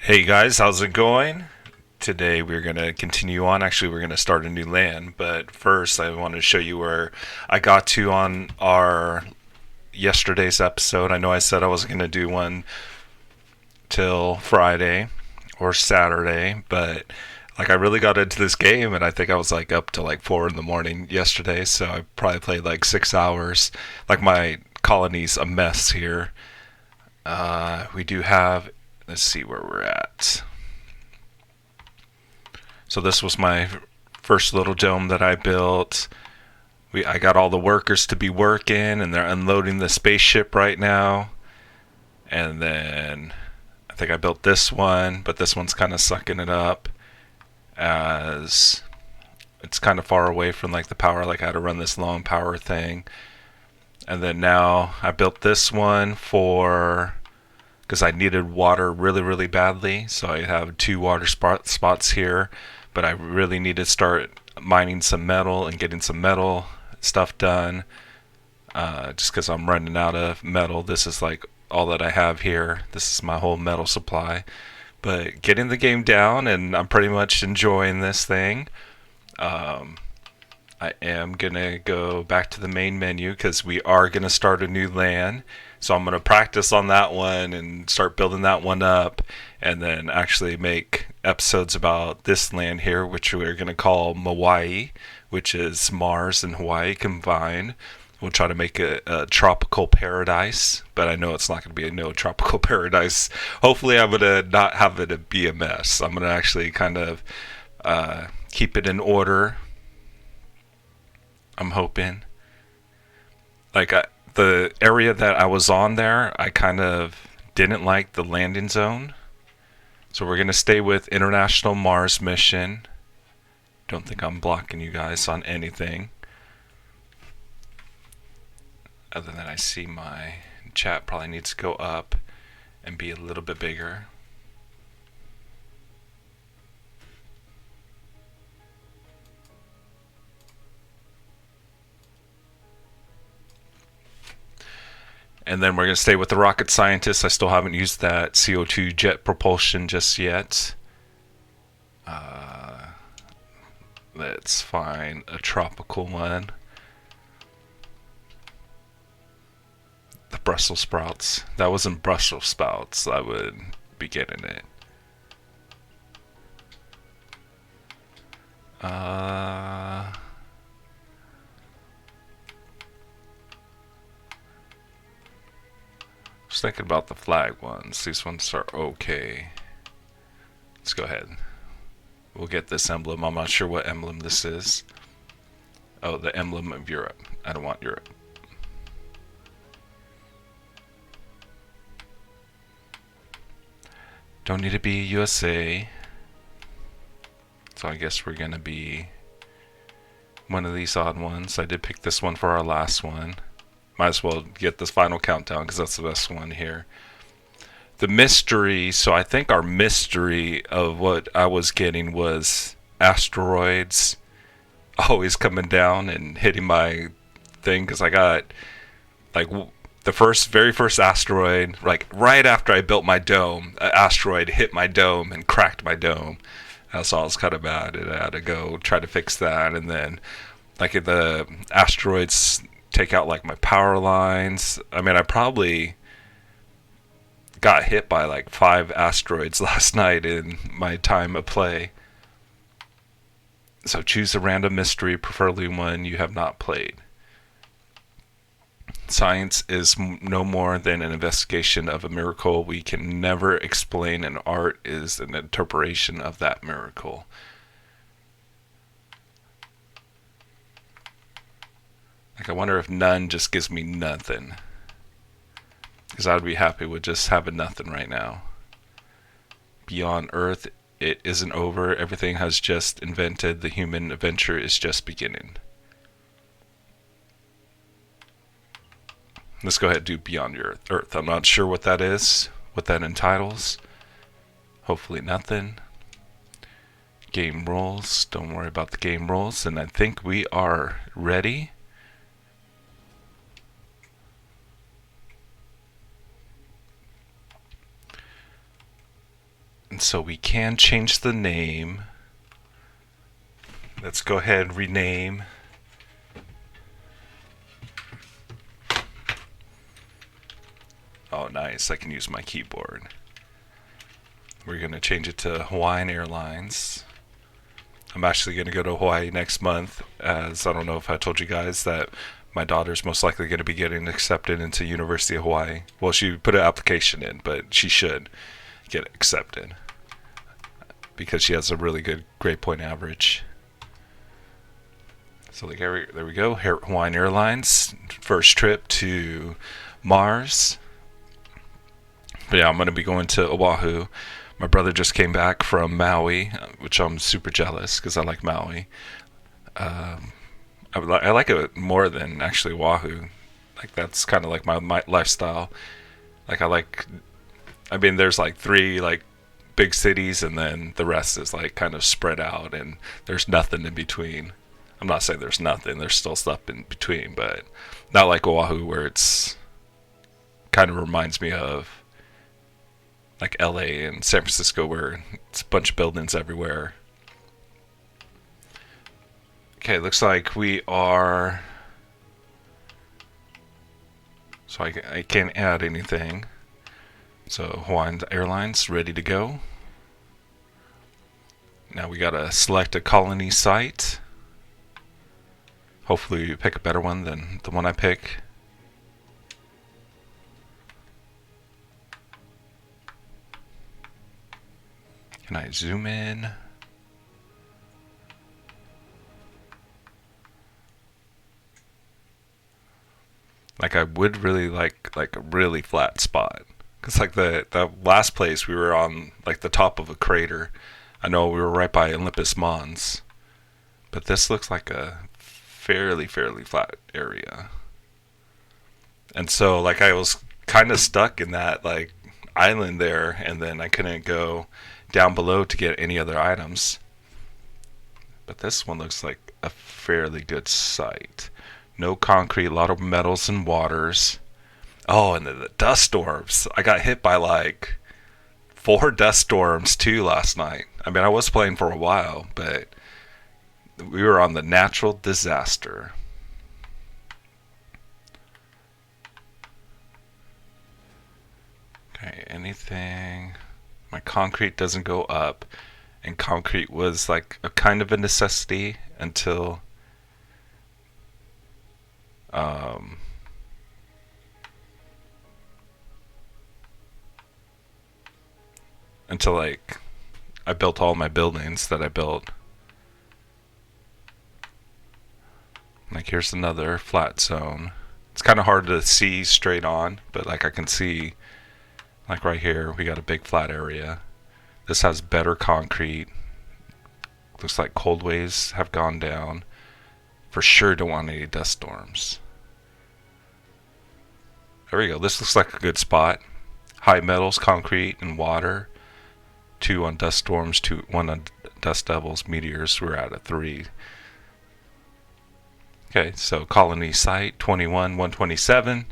Hey guys, how's it going? Today we're going to continue on. Actually, we're going to start a new land, but first I want to show you where I got to on our yesterday's episode. I know I said I was going to do one till Friday or Saturday, but like I really got into this game and I think I was like up to like 4 in the morning yesterday, so I probably played like 6 hours. Like my colony's a mess here. We do have, let's see where we're at. So this was my first little dome that I built. I got all the workers to be working, and they're unloading the spaceship right now. And then I think I built this one, but this one's kind of sucking it up as it's kind of far away from like the power. Like I had to run this long power thing. And then now I built this one for because I needed water really, really badly. So I have 2 water spots here, but I really need to start mining some metal and getting some metal stuff done. Just because I'm running out of metal. This is like all that I have here. This is my whole metal supply. But getting the game down, and I'm pretty much enjoying this thing. I am going to go back to the main menu because we are going to start a new land. So I'm going to practice on that one and start building that one up and then actually make episodes about this land here, which we're going to call Ma-waii, which is Mars and Hawaii combined. We'll try to make a tropical paradise, but I know it's not going to be a no tropical paradise. Hopefully I'm going to not have it be a mess. I'm going to actually kind of keep it in order. I'm hoping. Like the area that I was on there, I kind of didn't like the landing zone. So we're going to stay with International Mars Mission. Don't think I'm blocking you guys on anything. Other than I see my chat probably needs to go up and be a little bit bigger. And then we're going to stay with the rocket scientists. I still haven't used that CO2 jet propulsion just yet. Let's find a tropical one. The Brussels sprouts. That wasn't Brussels sprouts. I would be getting it. Just thinking about the flag ones. These ones are okay. Let's go ahead. We'll get this emblem. I'm not sure what emblem this is. Oh, the emblem of Europe. I don't want Europe. Don't need to be USA. So I guess we're going to be one of these odd ones. I did pick this one for our last one. Might as well get this final countdown because that's the best one here. The mystery, so I think our mystery of what I was getting was asteroids always coming down and hitting my thing because I got like the very first asteroid, like right after I built my dome, an asteroid hit my dome and cracked my dome. That's all. It's kind of bad, and I had to go try to fix that, and then like the asteroids take out like my power lines. I mean, I probably got hit by like 5 asteroids last night in my time of play. So choose a random mystery, preferably one you have not played. Science is no more than an investigation of a miracle we can never explain, and art is an interpretation of that miracle. Like, I wonder if none just gives me nothing. Because I'd be happy with just having nothing right now. Beyond Earth, it isn't over. Everything has just invented. The human adventure is just beginning. Let's go ahead and do Beyond Earth. I'm not sure what that is, what that entitles. Hopefully nothing. Game rules. Don't worry about the game rules. And I think we are ready. And so we can change the name. Let's go ahead and rename. Oh, nice. I can use my keyboard. We're going to change it to Hawaiian Airlines. I'm actually going to go to Hawaii next month, as I don't know if I told you guys that my daughter's most likely going to be getting accepted into University of Hawaii. Well, she put an application in, but she should get accepted because she has a really good grade point average. So there we go. Hawaiian Airlines, first trip to Mars. But yeah, I'm going to be going to Oahu. My brother just came back from Maui, which I'm super jealous because I like Maui. I like it more than actually Oahu. Like that's kind of like my lifestyle. Like I mean, there's like 3 like big cities, and then the rest is like kind of spread out, and there's nothing in between. I'm not saying there's nothing. There's still stuff in between, but not like Oahu, where it's kind of reminds me of like LA and San Francisco, where it's a bunch of buildings everywhere. Okay, looks like we are... So I can't add anything. So Hawaiian Airlines, ready to go. Now we gotta select a colony site. Hopefully you pick a better one than the one I pick. Can I zoom in? Like I would really like a really flat spot. Cause like the last place we were on like the top of a crater. I know we were right by Olympus Mons. But this looks like a fairly flat area. And so like I was kind of stuck in that like island there, and then I couldn't go down below to get any other items. But this one looks like a fairly good site. No concrete, a lot of metals and waters. Oh, and the dust storms. I got hit by like 4 dust storms too last night. I mean, I was playing for a while, but we were on the natural disaster. Okay, anything... My concrete doesn't go up, and concrete was like a kind of a necessity until like I built all my buildings that I built. Like here's another flat zone. It's kind of hard to see straight on, but like I can see like right here we got a big flat area. This has better concrete. Looks like cold waves have gone down. For sure don't want any dust storms. There we go. This looks like a good spot. High metals, concrete, and water. 2 on dust storms, 1 on dust devils, meteors. We're at a 3. Okay, so colony site 21-127.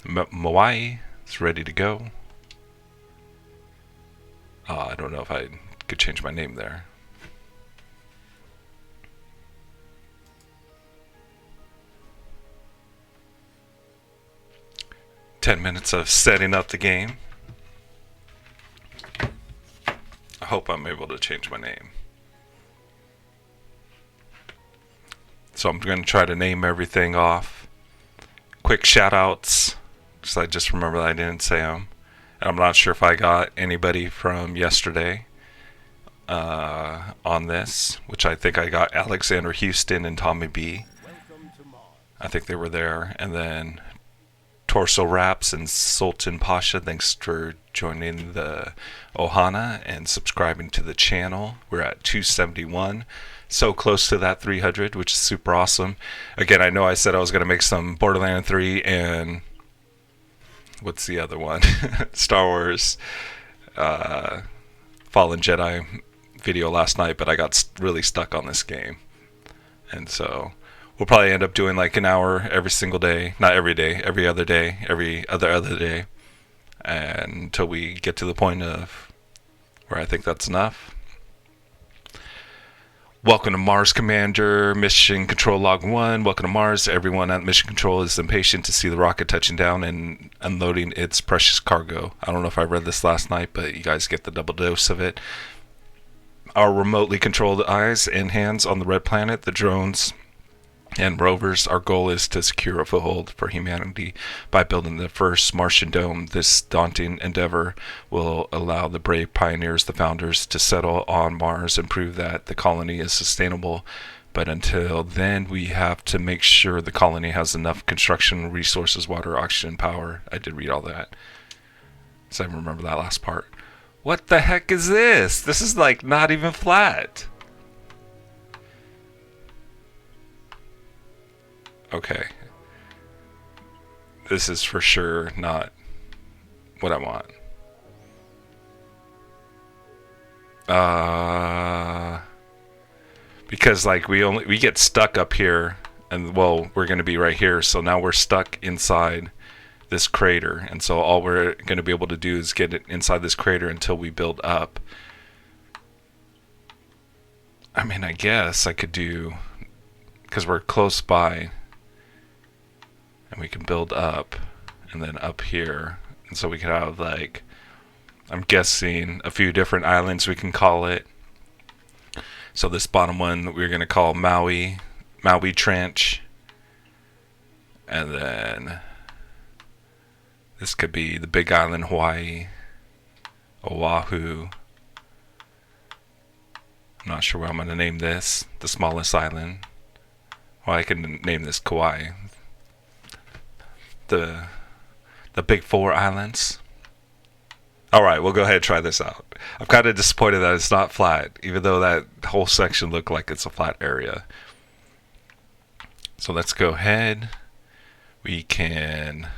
Ma-waii is ready to go. I don't know if I could change my name there. Minutes of setting up the game. I hope I'm able to change my name. So I'm going to try to name everything off. Quick shout outs, because I just remember that I didn't say them. And I'm not sure if I got anybody from yesterday on this, which I think I got Alexander Houston and Tommy B. I think they were there. And then Torso Raps and Sultan Pasha, thanks for joining the Ohana and subscribing to the channel. We're at 271, so close to that 300, which is super awesome. Again, I know I said I was going to make some Borderlands 3 and what's the other one? Star Wars Fallen Jedi video last night, but I got really stuck on this game. And so we'll probably end up doing like an hour every single day. Not every day, every other day, every other day. And until we get to the point of where I think that's enough. Welcome to Mars, Commander. Mission Control Log 1. Welcome to Mars. Everyone at Mission Control is impatient to see the rocket touching down and unloading its precious cargo. I don't know if I read this last night, but you guys get the double dose of it. Our remotely controlled eyes and hands on the red planet, the drones and rovers, our goal is to secure a foothold for humanity by building the first Martian dome. This daunting endeavor will allow the brave pioneers, the founders, to settle on Mars and prove that the colony is sustainable. But until then, we have to make sure the colony has enough construction resources, water, oxygen, power. I did read all that, so I remember that last part. What the heck is this? This is like not even flat. Okay. This is for sure not what I want. Because like we get stuck up here, and well, we're going to be right here, so now we're stuck inside this crater, and so all we're going to be able to do is get it inside this crater until we build up. I mean, I guess I could do, because we're close by, and we can build up, and then up here, and so we could have, like, I'm guessing a few different islands we can call it. So this bottom one we're going to call Ma-waii Trench, and then this could be the big island Hawaii, Oahu. I'm not sure what I'm going to name this, the smallest island. Well, I can name this Kauai. The big four islands. Alright, we'll go ahead and try this out. I'm kind of disappointed that it's not flat, even though that whole section looked like it's a flat area. So let's go ahead. We can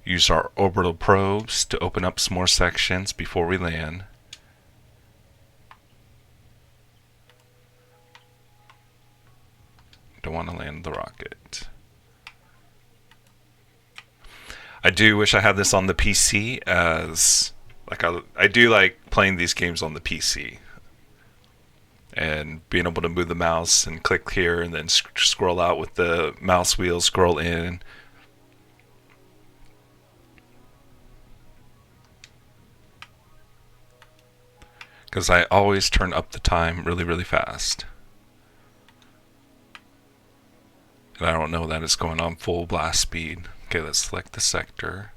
use our orbital probes to open up some more sections before we land. Don't want to land the rocket. I do wish I had this on the PC, as like I do like playing these games on the PC and being able to move the mouse and click here and then scroll out with the mouse wheel, scroll in. Because I always turn up the time really, really fast. And I don't know that it's going on full blast speed. Okay, let's select the sector.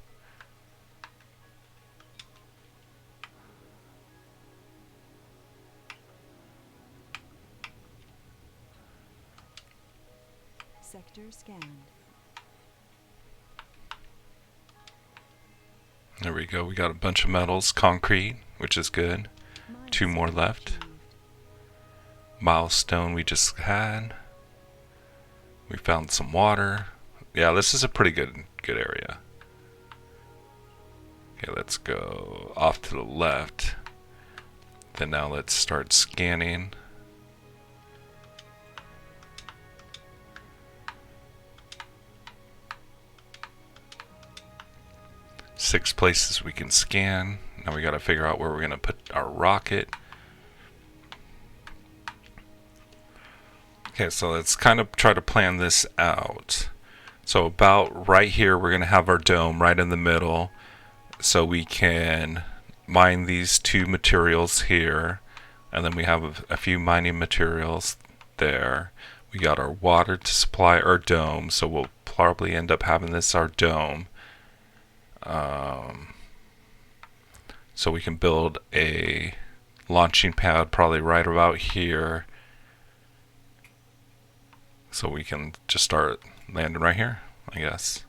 Sector scanned. There we go. We got a bunch of metals, concrete, which is good. 2 more left. Milestone we just had. We found some water. Yeah, this is a pretty good area. Okay, let's go off to the left. Then now let's start scanning. Six places we can scan. Now we gotta figure out where we're gonna put our rocket. Okay, so let's kind of try to plan this out. So about right here, we're going to have our dome right in the middle, so we can mine these 2 materials here, and then we have a few mining materials there. We got our water to supply our dome, so we'll probably end up having this our dome. So we can build a launching pad probably right about here, so we can just start landing right here, I guess.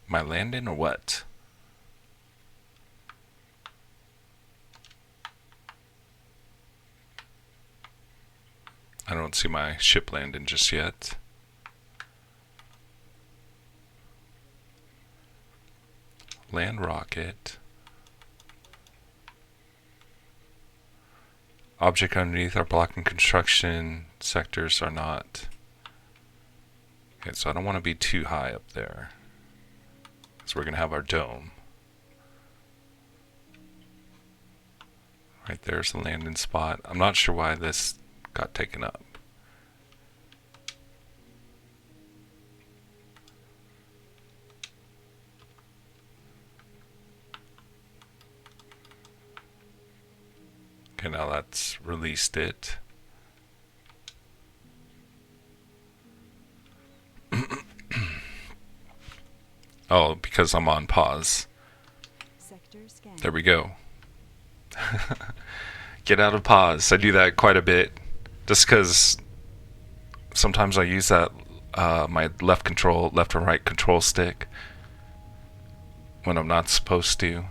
Am I landing or what? I don't see my ship landing just yet. Land rocket. Object underneath are blocking construction. Sectors are not. Okay, so I don't want to be too high up there. So we're going to have our dome. Right there's the landing spot. I'm not sure why this got taken up. Okay, now that's released it. Oh, because I'm on pause. Sector scan. There we go. Get out of pause. I do that quite a bit. Just because sometimes I use that my left and right control stick when I'm not supposed to.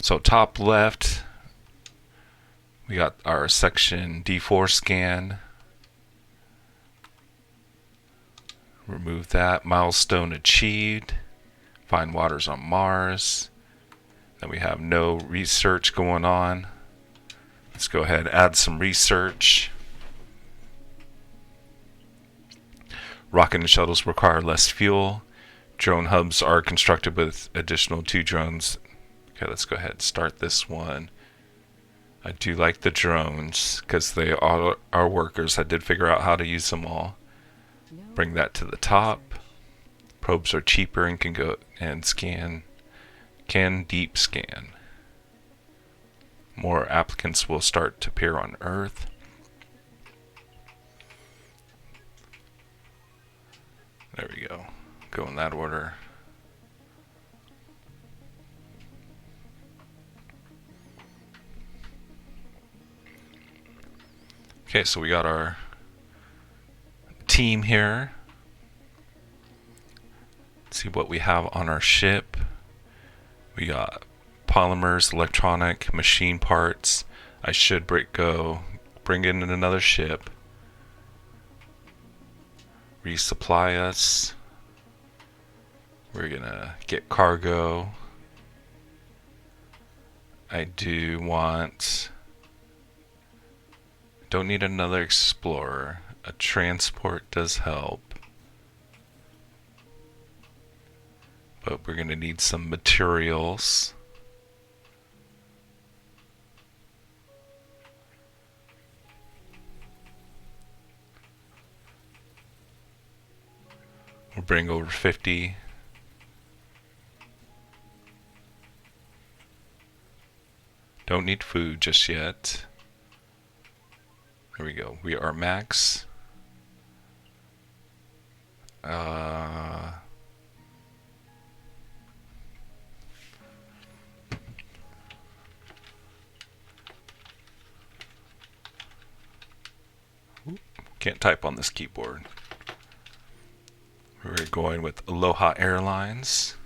So top left, we got our section D4 scan. Remove that. Milestone achieved. Find waters on Mars. Then we have no research going on. Let's go ahead and add some research. Rocket and shuttles require less fuel. Drone hubs are constructed with additional 2 drones. Okay, let's go ahead and start this one. I do like the drones because they all are workers. I did figure out how to use them all. No Bring that to the top. Probes are cheaper and can go and scan. Can deep scan. More applicants will start to appear on Earth. There we go. Go in that order. Okay, so we got our team here. Let's see what we have on our ship. We got polymers, electronic, machine parts. I should bring in another ship. Resupply us. We're gonna get cargo. I do want... Don't need another explorer. A transport does help. But we're gonna need some materials. We'll bring over 50. Don't need food just yet. There we go. We are max. Can't type on this keyboard. We're going with Aloha Airlines.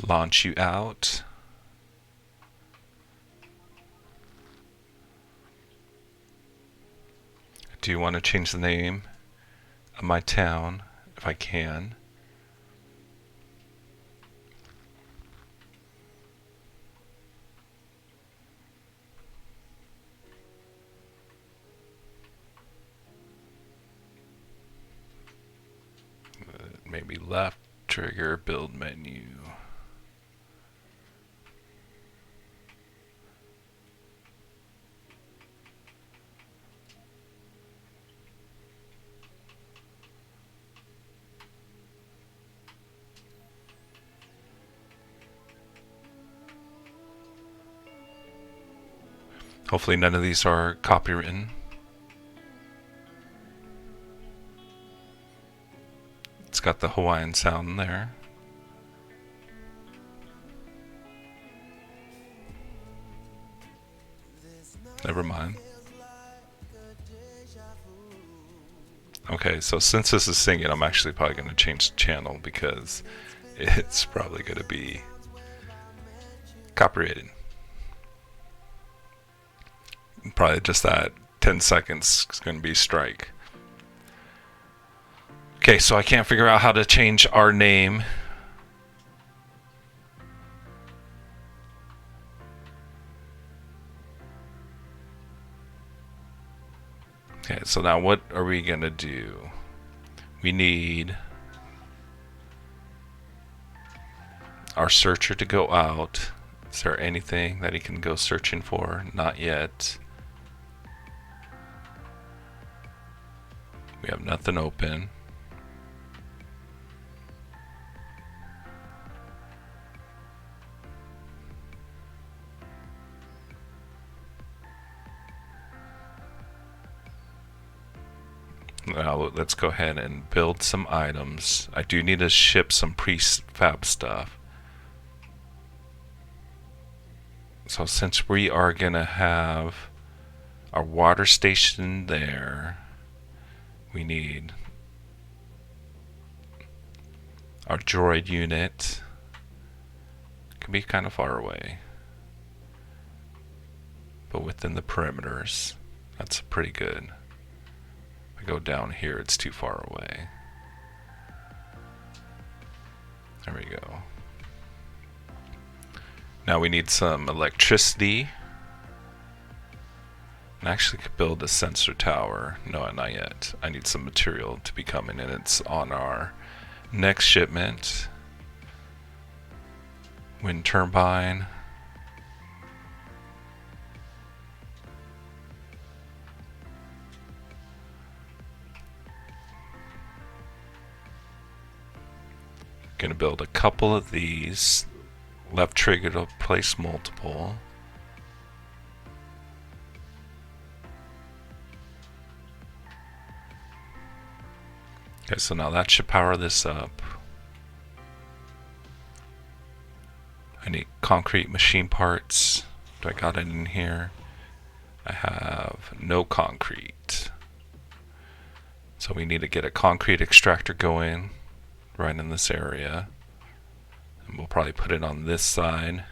Launch you out. I do want to change the name of my town if I can. Maybe left trigger build menu. Hopefully none of these are copywritten. It's got the Hawaiian sound there. Never mind. Okay, so since this is singing, I'm actually probably going to change the channel because it's probably going to be copyrighted. Probably just that 10 seconds is going to be strike. Okay, so I can't figure out how to change our name. Okay, so now what are we gonna do? We need our searcher to go out. Is there anything that he can go searching for? Not yet. We have nothing open. Now let's go ahead and build some items. I do need to ship some prefab stuff. So since we are gonna have our water station there, we need our droid unit. Can be kind of far away, but within the perimeters, that's pretty good. If I go down here, it's too far away. There we go. Now we need some electricity. I actually could build a sensor tower. No, not yet. I need some material to be coming in. It's on our next shipment. Wind turbine. Gonna build a couple of these. Left trigger to place multiple. Okay, so now that should power this up. I need concrete machine parts. Do I got it in here? I have no concrete. So we need to get a concrete extractor going right in this area. And we'll probably put it on this side.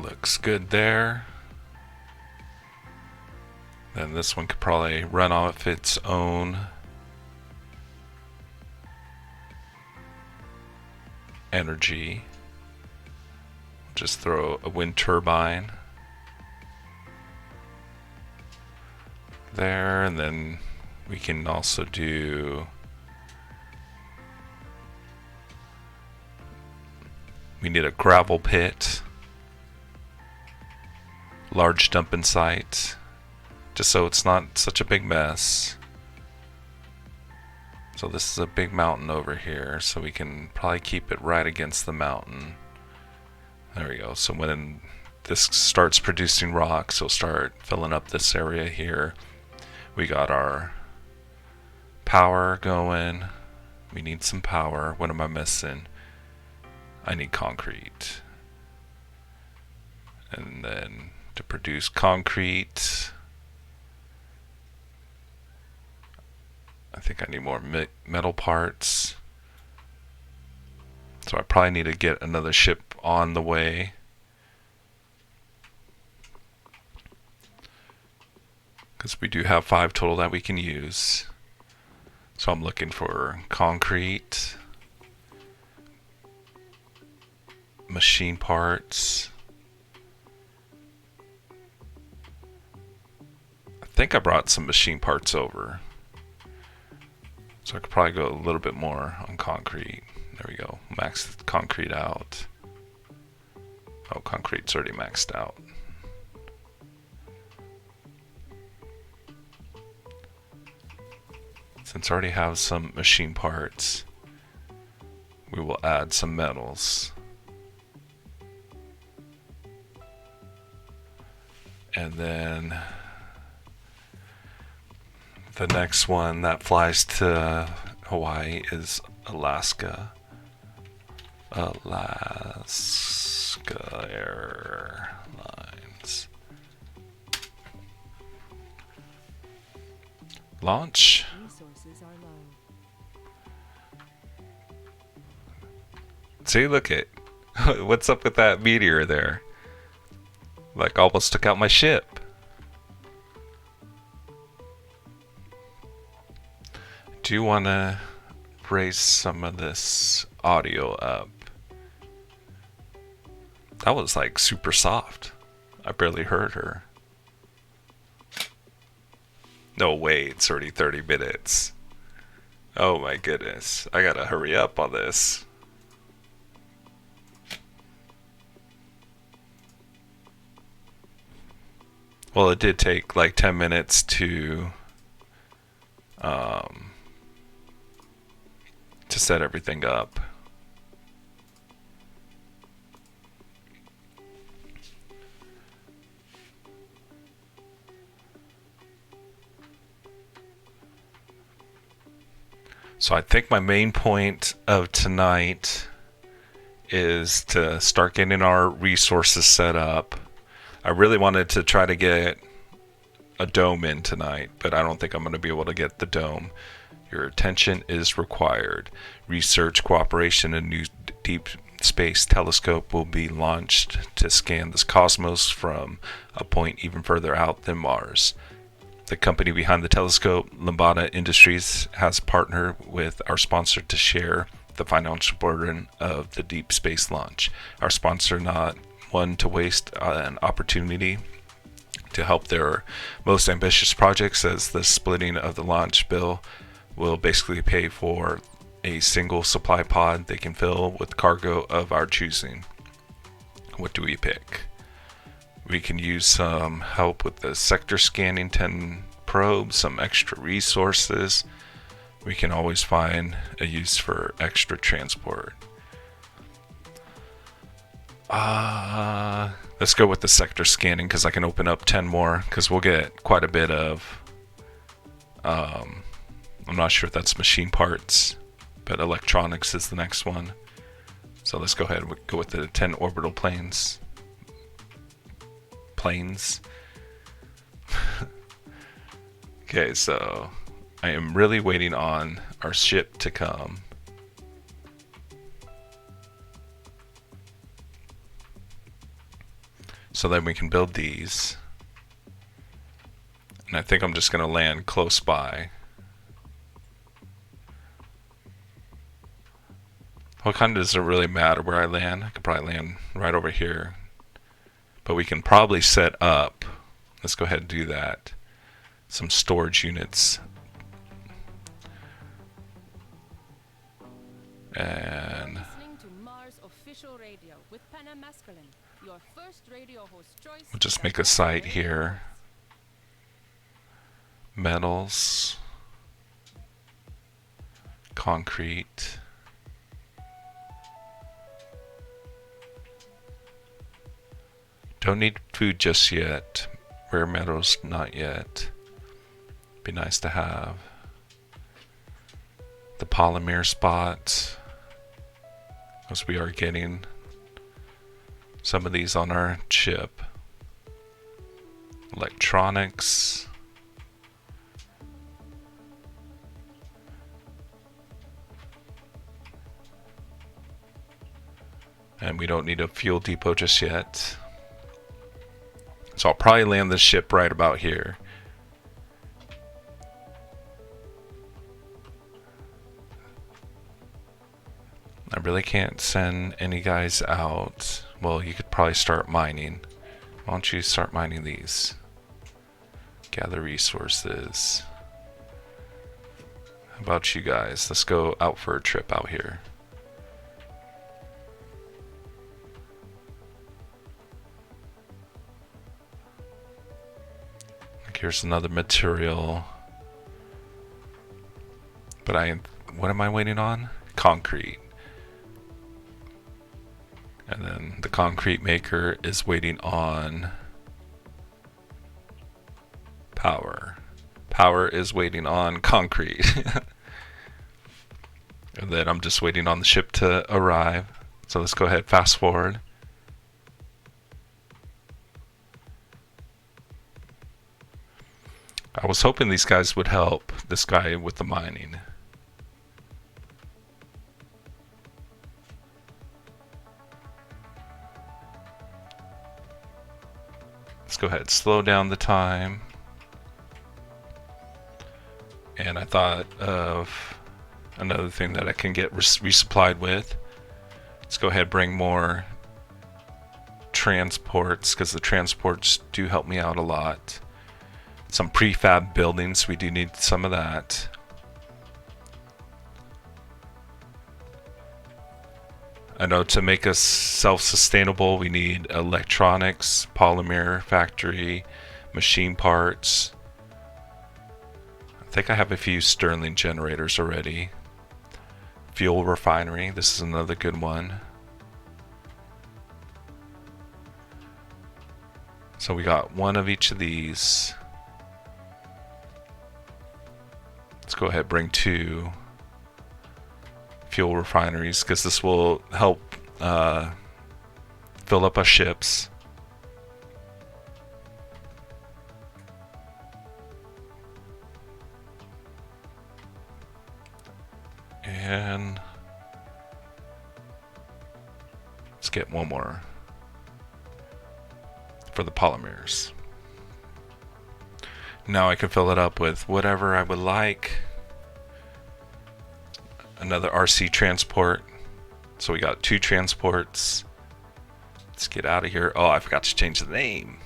Looks good there. Then this one could probably run off its own energy. Just throw a wind turbine there, and then we can also do, we need a gravel pit, large dumping site, just so it's not such a big mess. So this is a big mountain over here, so we can probably keep it right against the mountain. There we go. So when this starts producing rocks, it'll start filling up this area here. We got our power going. We need some power. What am I missing? I need concrete. And then to produce concrete, I think I need more metal parts. So I probably need to get another ship on the way. Because we do have 5 total that we can use. So I'm looking for concrete, machine parts. I think I brought some machine parts over. So I could probably go a little bit more on concrete. There we go. Max concrete out. Oh, concrete's already maxed out. Since I already have some machine parts, we will add some metals. And then the next one that flies to Hawaii is Alaska. Alaska Airlines. Launch. Resources See, look at what's up with that meteor there? Like almost took out my ship. Do you want to raise some of this audio up? That was like super soft. I barely heard her. No way, it's already 30 minutes. Oh my goodness. I gotta hurry up on this. Well, it did take like 10 minutes to set everything up. So I think my main point of tonight is to start getting our resources set up. I really wanted to try to get a dome in tonight, but I don't think I'm going to be able to get the dome. Your attention is required. Research cooperation and new deep space telescope will be launched to scan this cosmos from a point even further out than Mars. The company behind the telescope, Lambada Industries, has partnered with our sponsor to share the financial burden of the deep space launch. Our sponsor not one to waste an opportunity to help their most ambitious projects, as the splitting of the launch bill will basically pay for a single supply pod they can fill with cargo of our choosing. What do we pick? We can use some help with the sector scanning 10 probes, some extra resources. We can always find a use for extra transport. Let's go with the sector scanning because I can open up 10 more because we'll get quite a bit of I'm not sure if that's machine parts, but electronics is the next one. So let's go ahead and go with the 10 orbital planes. Okay, so I am really waiting on our ship to come. So then we can build these. And I think I'm just going to land close by. What kind does it really matter where I land? I could probably land right over here. But we can probably set up, let's go ahead and do that, some storage units. And we'll just make a site here. Metals, concrete. Don't need food just yet. Rare metals, not yet. Be nice to have. The polymer spot, as we are getting some of these on our chip. Electronics. And we don't need a fuel depot just yet. So I'll probably land the ship right about here. I really can't send any guys out. Well, you could probably start mining. Why don't you start mining these? Gather resources. How about you guys? Let's go out for a trip out here. Here's another material. But what am I waiting on? Concrete. And then the concrete maker is waiting on power. Power is waiting on concrete. And then I'm just waiting on the ship to arrive. So let's go ahead, fast forward. I was hoping these guys would help this guy with the mining. Let's go ahead, slow down the time. And I thought of another thing that I can get resupplied with. Let's go ahead, bring more transports, because the transports do help me out a lot. Some prefab buildings, we do need some of that. I know to make us self-sustainable, we need electronics, polymer factory, machine parts. I think I have a few Stirling generators already. Fuel refinery, this is another good one. So we got one of each of these. Let's go ahead and bring 2 fuel refineries, because this will help fill up our ships. And let's get one more for the polymers. Now I can fill it up with whatever I would like. Another RC transport. So we got 2 transports. Let's get out of here. Oh, I forgot to change the name.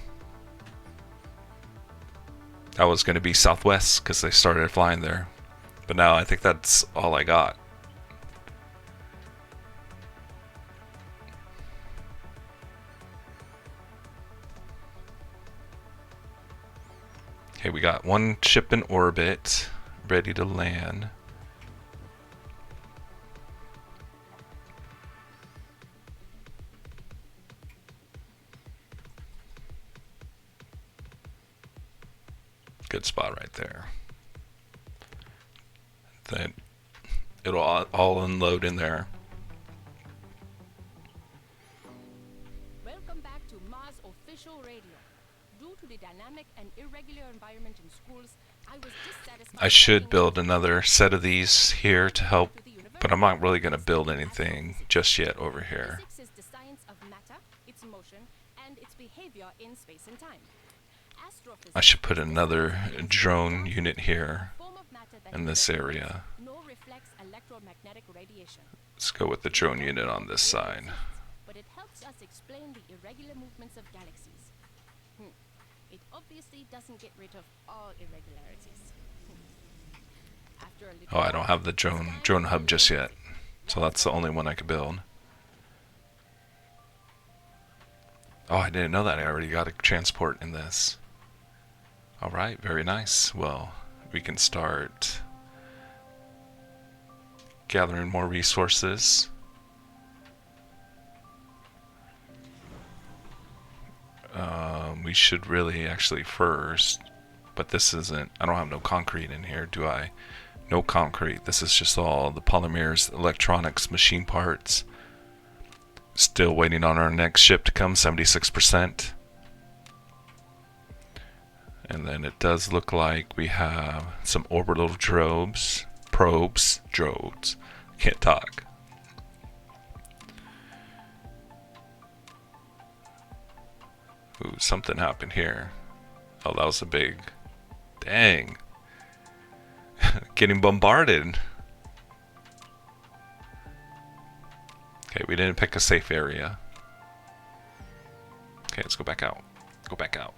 That was going to be Southwest because they started flying there. But now I think that's all I got. Okay, we got 1 ship in orbit, ready to land. Good spot right there. Then it'll all unload in there. Welcome back to Ma's official radio. Due to the dynamic and irregular environment in schools, I was dissatisfied. I should build another set of these here to help, but I'm not really going to build anything just yet over here. Physics is the science of matter, its motion, and its behavior in space and time. Astrophysics I should put another drone unit here form of matter that in this area. no reflects electromagnetic radiation. Let's go with the drone unit on this side. But it helps us explain the irregular movements of galaxies. It obviously doesn't get rid of all irregularities. After a little Oh, I don't have the drone hub just yet, so that's the only one I could build. Oh, I didn't know that. I already got a transport in this. Alright, very nice. Well, we can start gathering more resources. We should really actually first, but this isn't, I don't have no concrete in here, do I? No concrete. This is just all the polymers, electronics, machine parts. Still waiting on our next ship to come, 76%. And then it does look like we have some orbital probes. Can't talk. Ooh, something happened here. Oh, that was a big... Dang. Getting bombarded. Okay, we didn't pick a safe area. Okay, let's go back out. Go back out.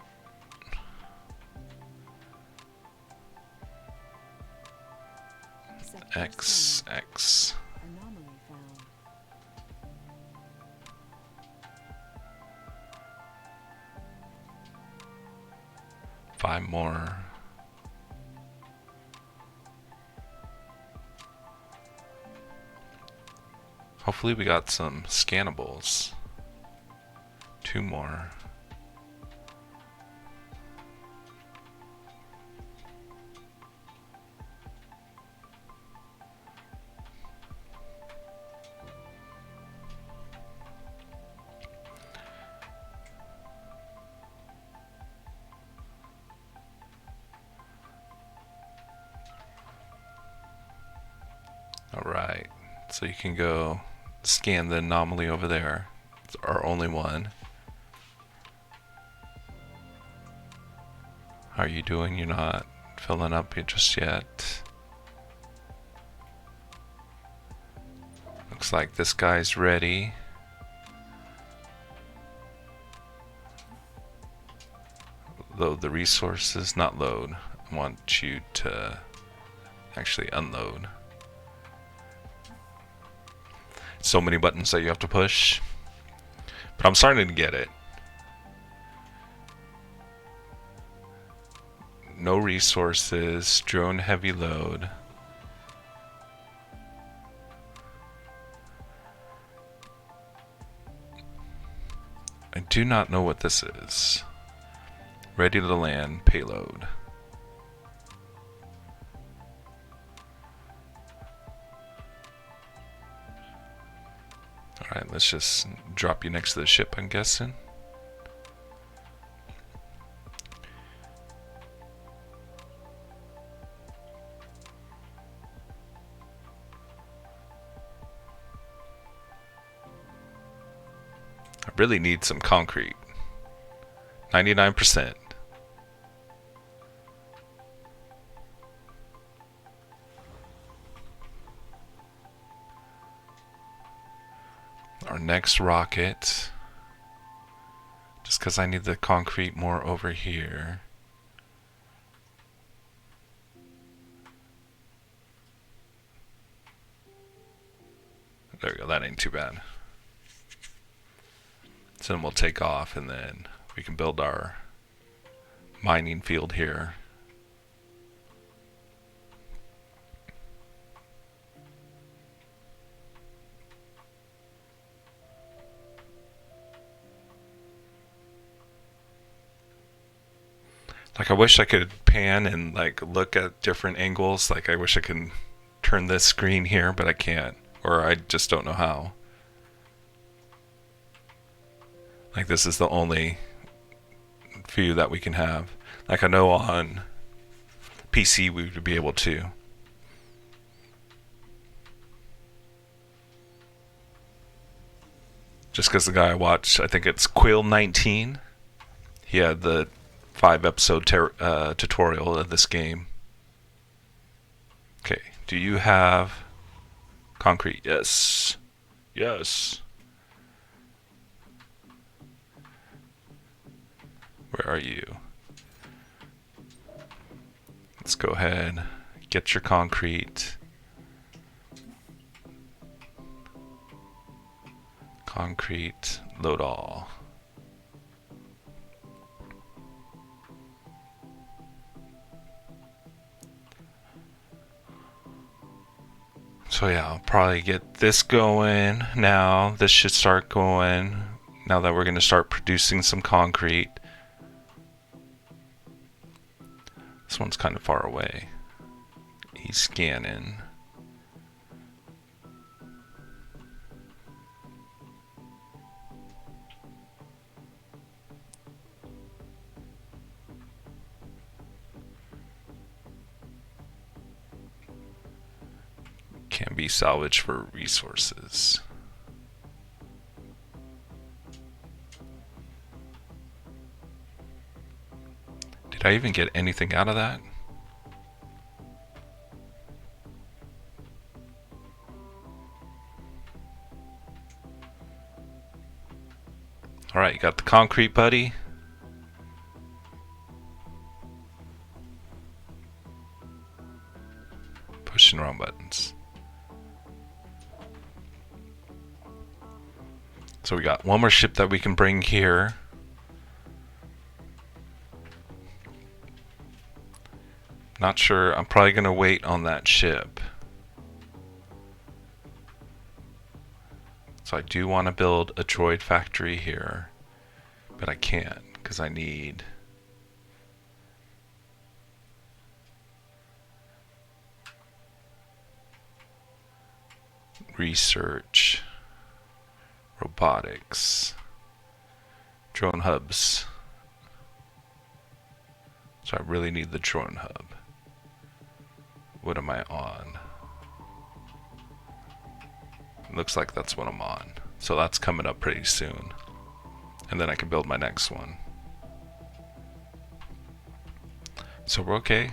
X. Anomaly found. 5 more. Hopefully we got some scannables. 2 more. Alright, so you can go scan the anomaly over there. It's our only one. How are you doing? You're not filling up just yet. Looks like this guy's ready. Load the resources, not load. I want you to actually unload. So many buttons that you have to push. But I'm starting to get it. No resources, drone heavy load. I do not know what this is. Ready to land payload. Alright, let's just drop you next to the ship, I'm guessing. I really need some concrete. 99%. Our next rocket. Just because I need the concrete more over here. There we go, that ain't too bad. So then we'll take off and then we can build our mining field here. Like I wish I could pan and like look at different angles. Like I wish I could turn this screen here, but I can't. Or I just don't know how. Like this is the only view that we can have. Like I know on PC we would be able to. Just because the guy I watched, I think it's Quill19, he had the 5-episode tutorial of this game. Okay, do you have concrete? Yes. Yes. Where are you? Let's go ahead, get your concrete. Concrete, load all. So yeah, I'll probably get this going now. This should start going now that we're going to start producing some concrete. This one's kind of far away. He's scanning. Can be salvaged for resources. Did I even get anything out of that? Alright, you got the concrete, buddy. Pushing wrong buttons. So we got one more ship that we can bring here. Not sure. I'm probably going to wait on that ship. So I do want to build a droid factory here. But I can't because I need research, robotics, drone hubs. So I really need the drone hub. What am I on? Looks like that's what I'm on. So that's coming up pretty soon. And then I can build my next one. So we're okay.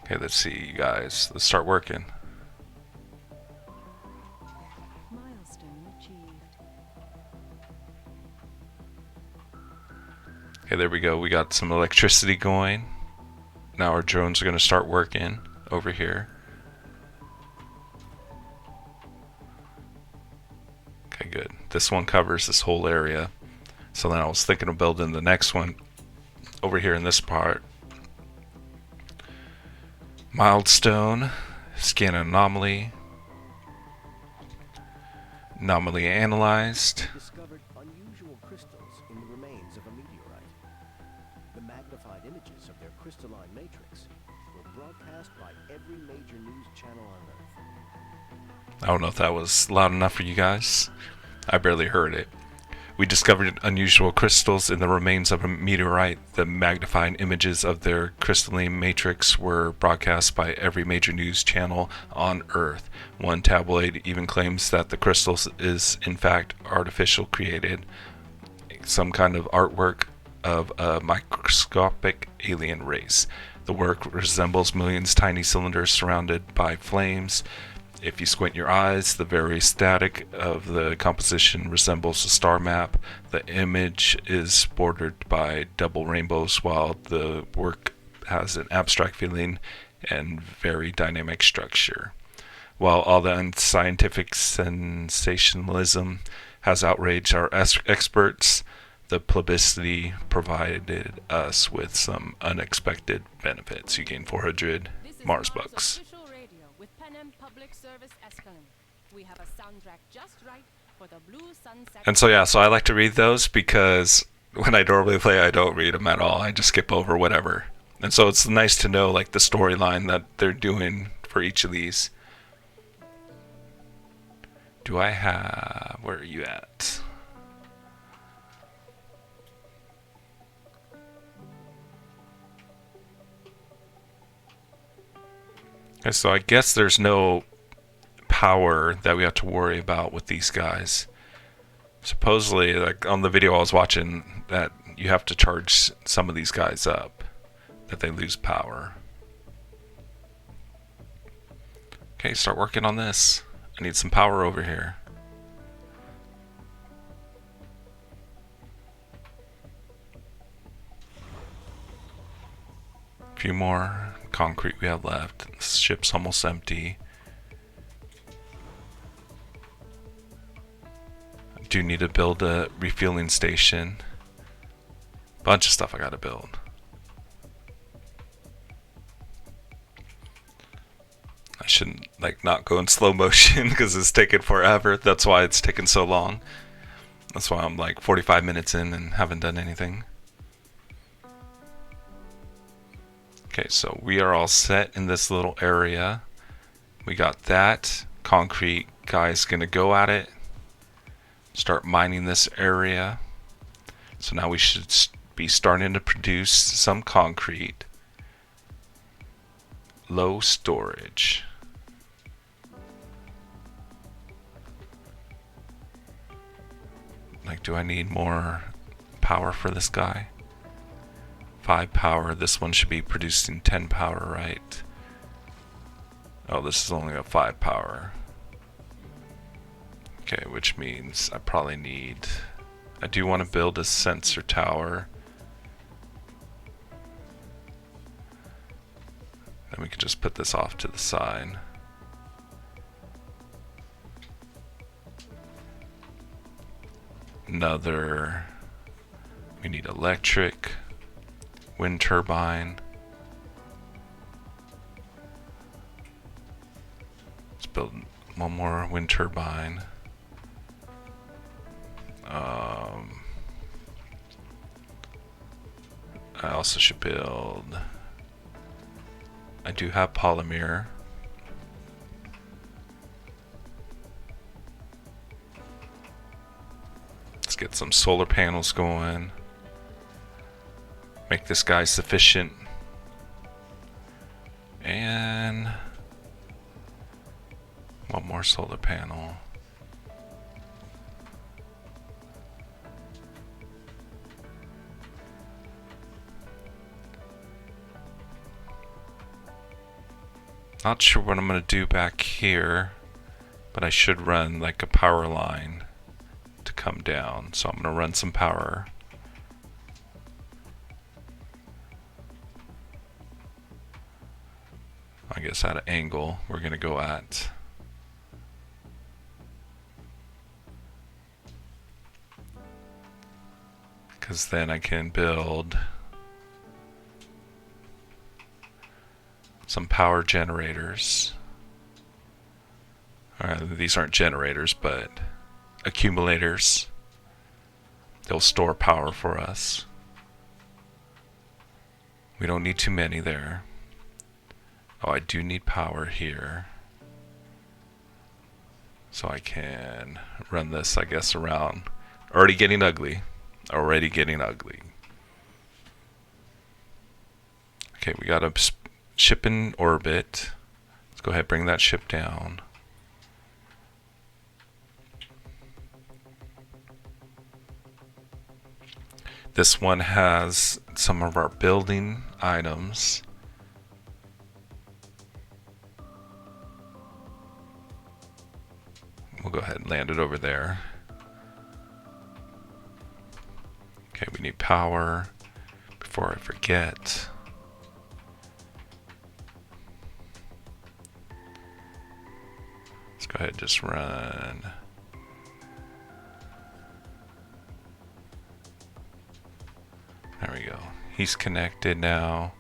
Okay, let's see, you guys. Let's start working. Milestone achieved. Okay, there we go. We got some electricity going. Now our drones are going to start working over here. Okay, good. This one covers this whole area. So then I was thinking of building the next one over here in this part. Milestone, scan anomaly, anomaly analyzed. Discovered unusual crystals in the remains of a meteorite. The magnified images of their crystalline matrix were broadcast by every major news channel on Earth. I don't know if that was loud enough for you guys. I barely heard it. We discovered unusual crystals in the remains of a meteorite. The magnified images of their crystalline matrix were broadcast by every major news channel on Earth. One tabloid even claims that the crystals is in fact artificial created, some kind of artwork of a microscopic alien race. The work resembles millions of tiny cylinders surrounded by flames. If you squint your eyes, the very static of the composition resembles a star map. The image is bordered by double rainbows, while the work has an abstract feeling and very dynamic structure. While all the unscientific sensationalism has outraged our experts, the publicity provided us with some unexpected benefits. You gain 400 This is Mars bucks. official radio with Panem Public Service Escalon. We have a soundtrack just right for the Blue Sunset. And so yeah, so I like to read those because when I normally play, I don't read them at all. I just skip over whatever. And so it's nice to know like the storyline that they're doing for each of these. Do I have... Where are you at? Okay, so I guess there's no power that we have to worry about with these guys. Supposedly, like on the video I was watching, that you have to charge some of these guys up, that they lose power. Okay, start working on this. I need some power over here. A few more concrete we have left. This ship's almost empty. I do need to build a refueling station. Bunch of stuff I gotta build. I shouldn't like not go in slow motion because it's taking forever. That's why it's taken so long. That's why I'm like 45 minutes in and haven't done anything. Okay, so we are all set in this little area. We got that. Concrete guy's gonna go at it. Start mining this area. So now we should be starting to produce some concrete. Low storage. Like, do I need more power for this guy? 5 power. This one should be producing 10 power, right? Oh, this is only a 5 power. Okay, which means I probably need... I do want to build a sensor tower. Then we can just put this off to the side. Another... We need electric. Wind turbine. Let's build one more wind turbine. I also should build... I do have polymer. Let's get some solar panels going. Make this guy sufficient. And one more solar panel. Not sure what I'm gonna do back here, but I should run like a power line to come down. So I'm gonna run some power. I guess at an angle we're gonna go at. Because then I can build some power generators. These aren't generators, but accumulators. They'll store power for us. We don't need too many there. Oh, I do need power here. So I can run this, I guess, around. Already getting ugly. Already getting ugly. Okay, we got a ship in orbit. Let's go ahead and bring that ship down. This one has some of our building items. We'll go ahead and land it over there. Okay, we need power before I forget. Let's go ahead and just run. There we go. He's connected now.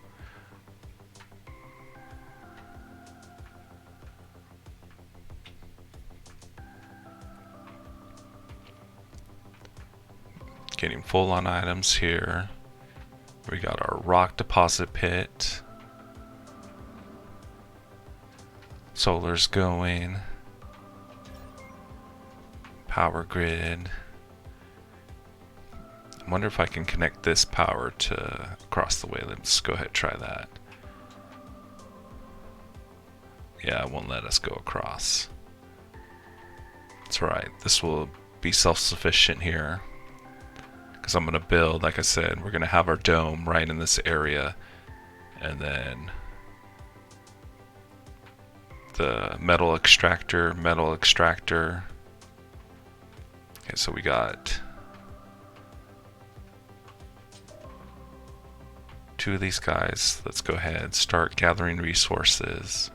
Getting full on items here. We got our rock deposit pit. Solar's going. Power grid. I wonder if I can connect this power to across the way. Let's go ahead and try that. Yeah, it won't let us go across. That's right. This will be self-sufficient here. Because I'm going to build, like I said, we're going to have our dome right in this area. And then the metal extractor. Okay, so we got 2 of these guys. Let's go ahead and start gathering resources.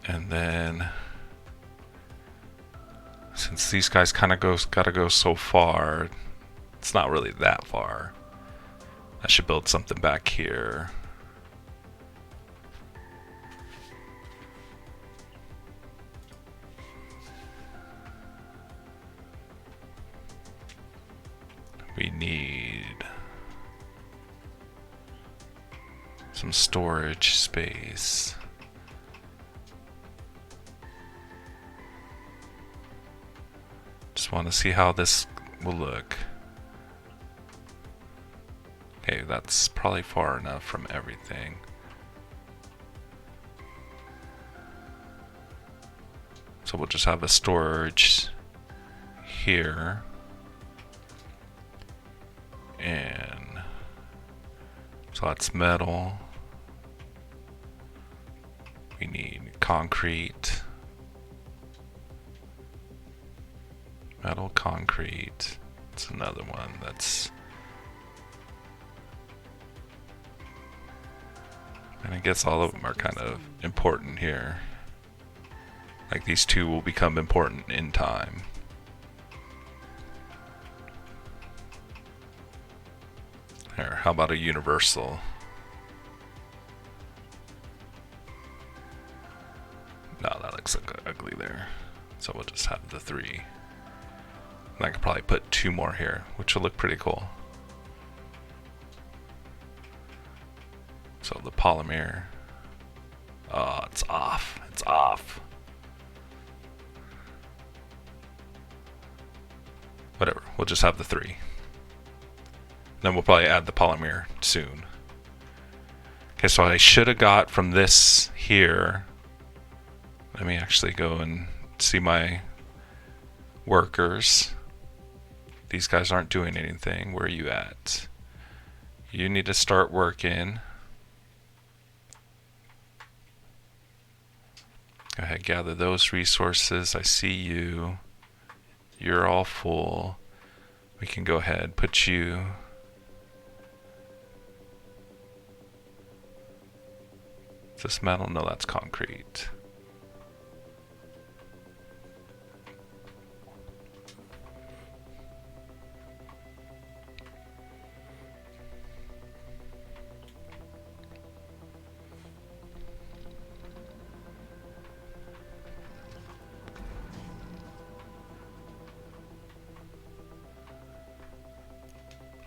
And then, since these guys kind of gotta go so far, it's not really that far. I should build something back here. We need some storage space. Just want to see how this will look. Okay, that's probably far enough from everything. So we'll just have a storage here. And so that's metal. We need concrete. Metal, concrete. It's another one that's... And I guess all of them are kind of important here. Like these 2 will become important in time. Here, how about a universal? No, that looks like ugly there. So we'll just have the 3. And I could probably put 2 more here, which will look pretty cool. So the polymer. Oh, it's off. It's off. Whatever, we'll just have the 3. Then we'll probably add the polymer soon. Okay, so I should have got from this here. Let me actually go and see my workers. These guys aren't doing anything. Where are you at? You need to start working. Go ahead, gather those resources. I see you. You're all full. We can go ahead, put you... Is this metal? No, that's concrete.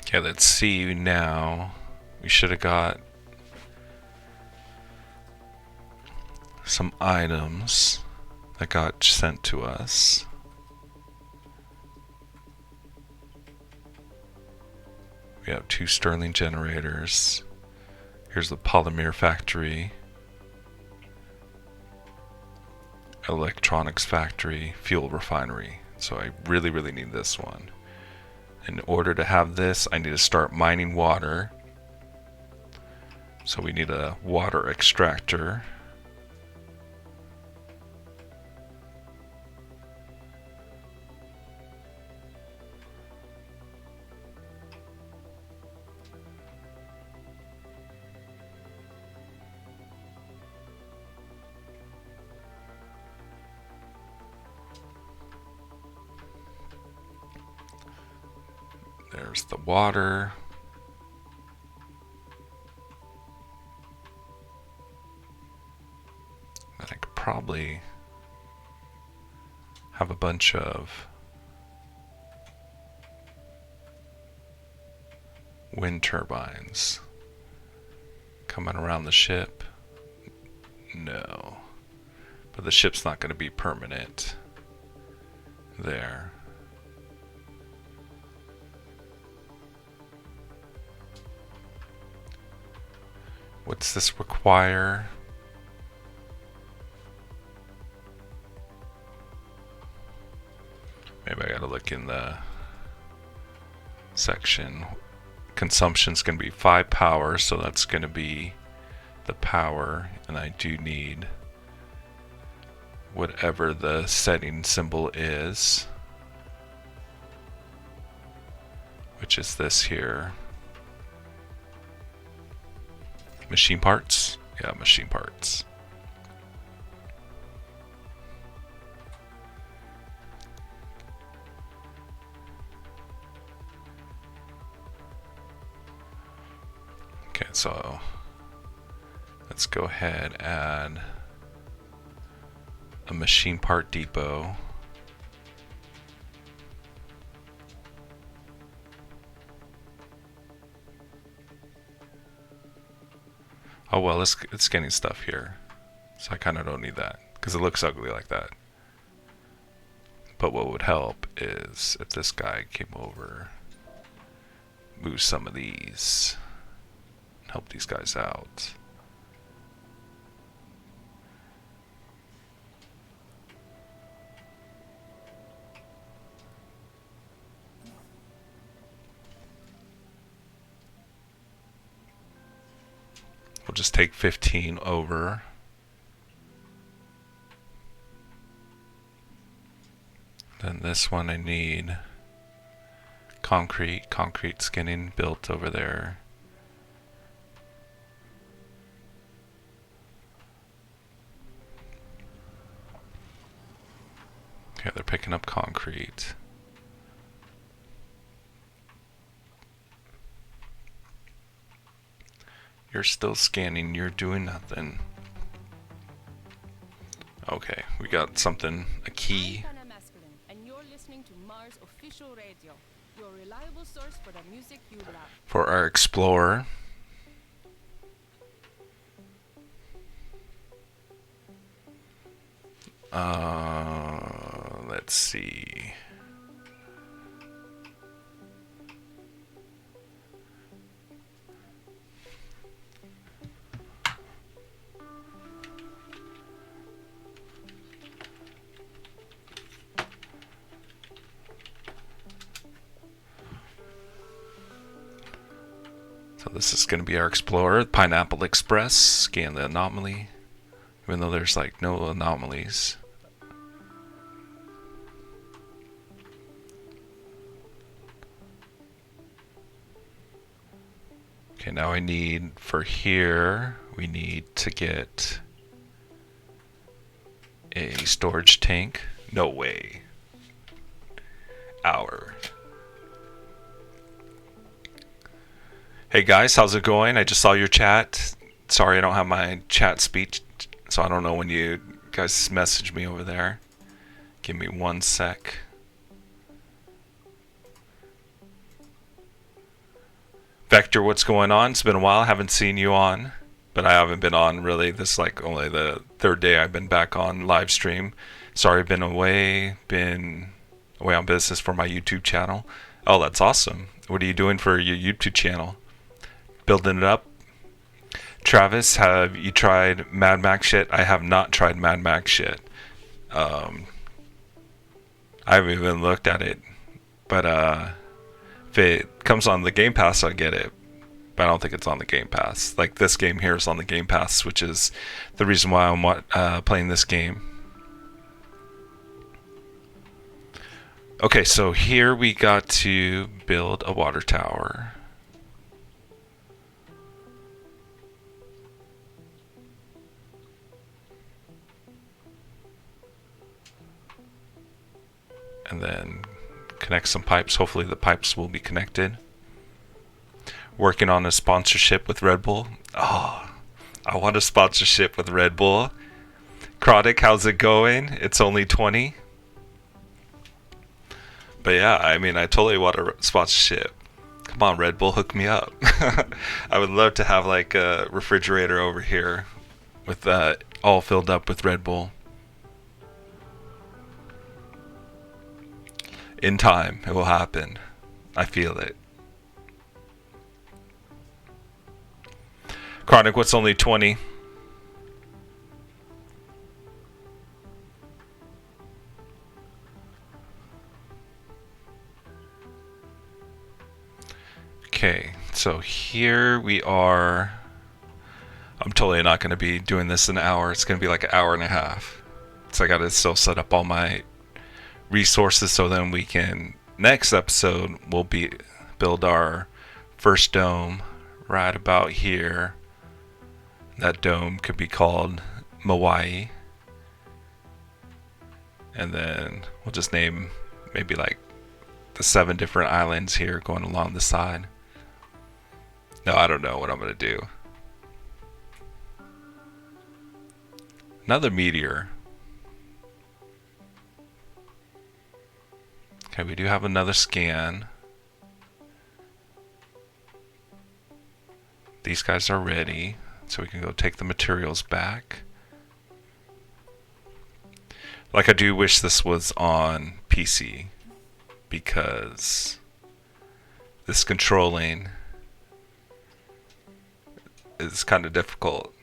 Okay, let's see now. We should have got some items that got sent to us. We have 2 Stirling generators. Here's the polymer factory, electronics factory, fuel refinery. So I really, really need this one. In order to have this, I need to start mining water. So we need a water extractor. There's the water. And I could probably have a bunch of wind turbines coming around the ship. No. But the ship's not going to be permanent there. What's this require? Maybe I gotta look in the section. Consumption's gonna be 5 power, so that's gonna be the power, and I do need whatever the setting symbol is, which is this here. Machine parts? Yeah, machine parts. Okay, so let's go ahead and add a machine part depot. Oh well, it's getting stuff here, so I kind of don't need that because it looks ugly like that. But what would help is if this guy came over, move some of these, and help these guys out. We'll just take 15 over. Then this one I need concrete. Concrete's getting built over there. Okay, they're picking up concrete. You're still scanning, you're doing nothing. Okay, we got something, a key. I'm Dana Masculine, and you're listening to Mars Official Radio, your reliable source for the music you love. For our explorer. Let's see. So this is going to be our explorer, Pineapple Express. Scan the anomaly, even though there's like no anomalies. Okay, now I need, for here, we need to get a storage tank. No way. Hour. Hey guys, how's it going? I just saw your chat. Sorry I don't have my chat speech, so I don't know when you guys message me over there. Give me 1 sec. Vector, what's going on? It's been a while. I haven't seen you on, but I haven't been on really. This is like only the 3rd day I've been back on live stream. Sorry, been away on business for my YouTube channel. Oh, that's awesome. What are you doing for your YouTube channel? Building it up? Travis, have you tried Mad Max shit? I have not tried Mad Max shit. I haven't even looked at it, but if it comes on the Game Pass, I'll get it. But I don't think it's on the Game Pass. Like this game here is on the Game Pass, which is the reason why I'm playing this game. Okay, so here we got to build a water tower. And then connect some pipes. Hopefully the pipes will be connected. Working on a sponsorship with Red Bull. Oh, I want a sponsorship with Red Bull. Chronic, how's it going? It's only 20. But yeah, I mean, I totally want a sponsorship. Come on, Red Bull, hook me up. I would love to have like a refrigerator over here with all filled up with Red Bull. In time, it will happen. I feel it. Chronic, what's only 20? Okay, so here we are. I'm totally not going to be doing this in an hour. It's going to be like an hour and a half. So I got to still set up all my resources so then we can, next episode, we'll build our first dome right about here. That dome could be called Ma-waii. And then we'll just name maybe like the 7 different islands here going along the side. No, I don't know what I'm going to do. Another meteor. Okay, we do have another scan. These guys are ready, so we can go take the materials back. Like, I do wish this was on PC, because this controlling is kind of difficult.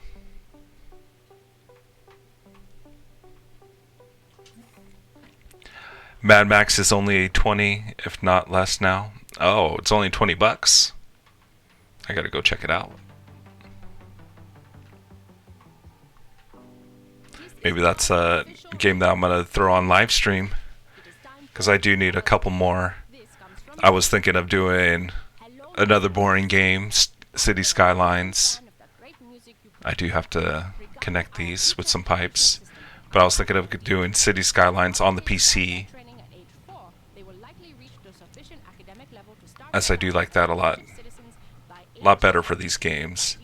Mad Max is only 20, if not less now. Oh, it's only 20 bucks. I gotta go check it out. Maybe that's a game that I'm gonna throw on live stream, because I do need a couple more. I was thinking of doing another boring game, City Skylines. I do have to connect these with some pipes, but I was thinking of doing City Skylines on the PC, as I do like that a lot better for these games.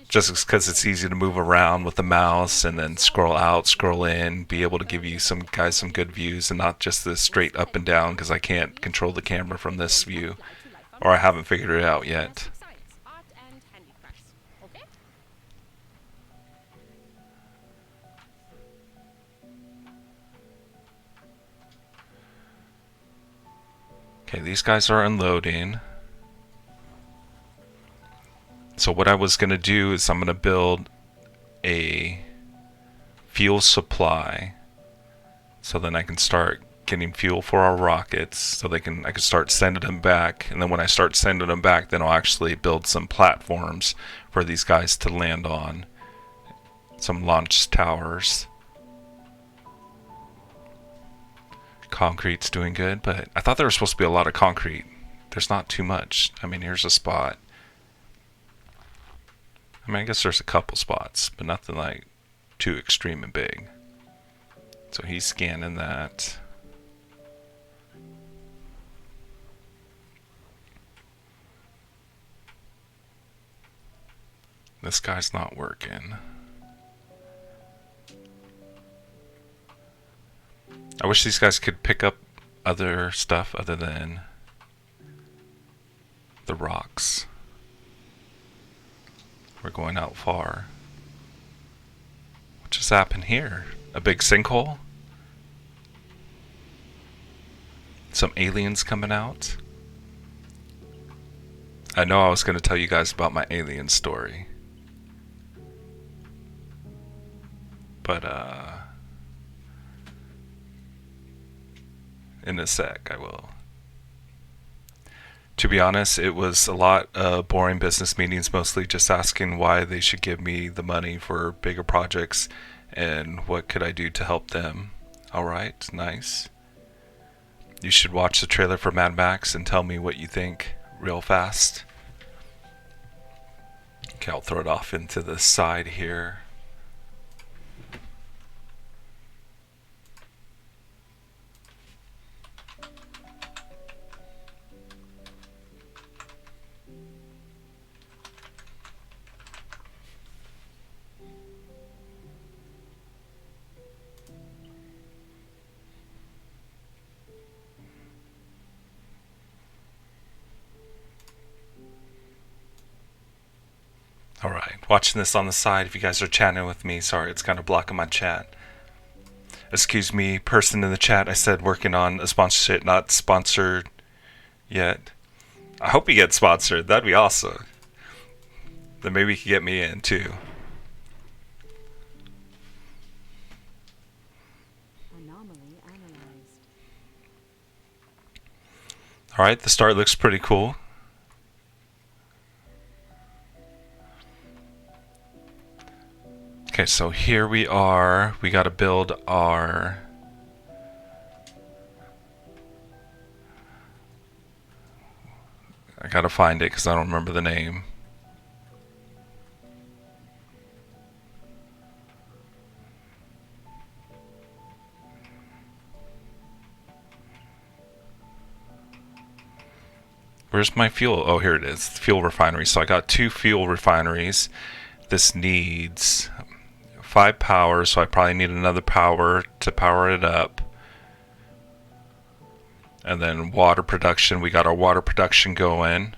Just because it's easy to move around with the mouse and then scroll out, scroll in, be able to give you some good views and not just the straight up and down, because I can't control the camera from this view, or I haven't figured it out yet. Okay, these guys are unloading. So what I was going to do is I'm going to build a fuel supply, so then I can start getting fuel for our rockets so I can start sending them back. And then when I start sending them back, then I'll actually build some platforms for these guys to land on. Some launch towers. Concrete's doing good, but I thought there was supposed to be a lot of concrete. There's not too much. I mean, here's a spot. I mean, I guess there's a couple spots, but nothing like too extreme and big. So he's scanning that. This guy's not working. I wish these guys could pick up other stuff other than the rocks. We're going out far. What just happened here? A big sinkhole? Some aliens coming out? I know I was going to tell you guys about my alien story. But, in a sec, I will. To be honest, it was a lot of boring business meetings, mostly just asking why they should give me the money for bigger projects and what could I do to help them. Alright, nice. You should watch the trailer for Mad Max and tell me what you think real fast. Okay, I'll throw it off into the side here. Alright, watching this on the side if you guys are chatting with me. Sorry, it's kind of blocking my chat. Excuse me, person in the chat, I said working on a sponsorship, not sponsored yet. I hope you get sponsored, that'd be awesome. Then maybe you could get me in too. Anomaly analyzed. Alright, the start looks pretty cool. Okay, so here we are. We gotta build our... I gotta find it because I don't remember the name. Where's my fuel? Oh, here it is. Fuel refinery. So I got 2 fuel refineries. This needs 5 power, so I probably need another power to power it up. And then water production. We got our water production going.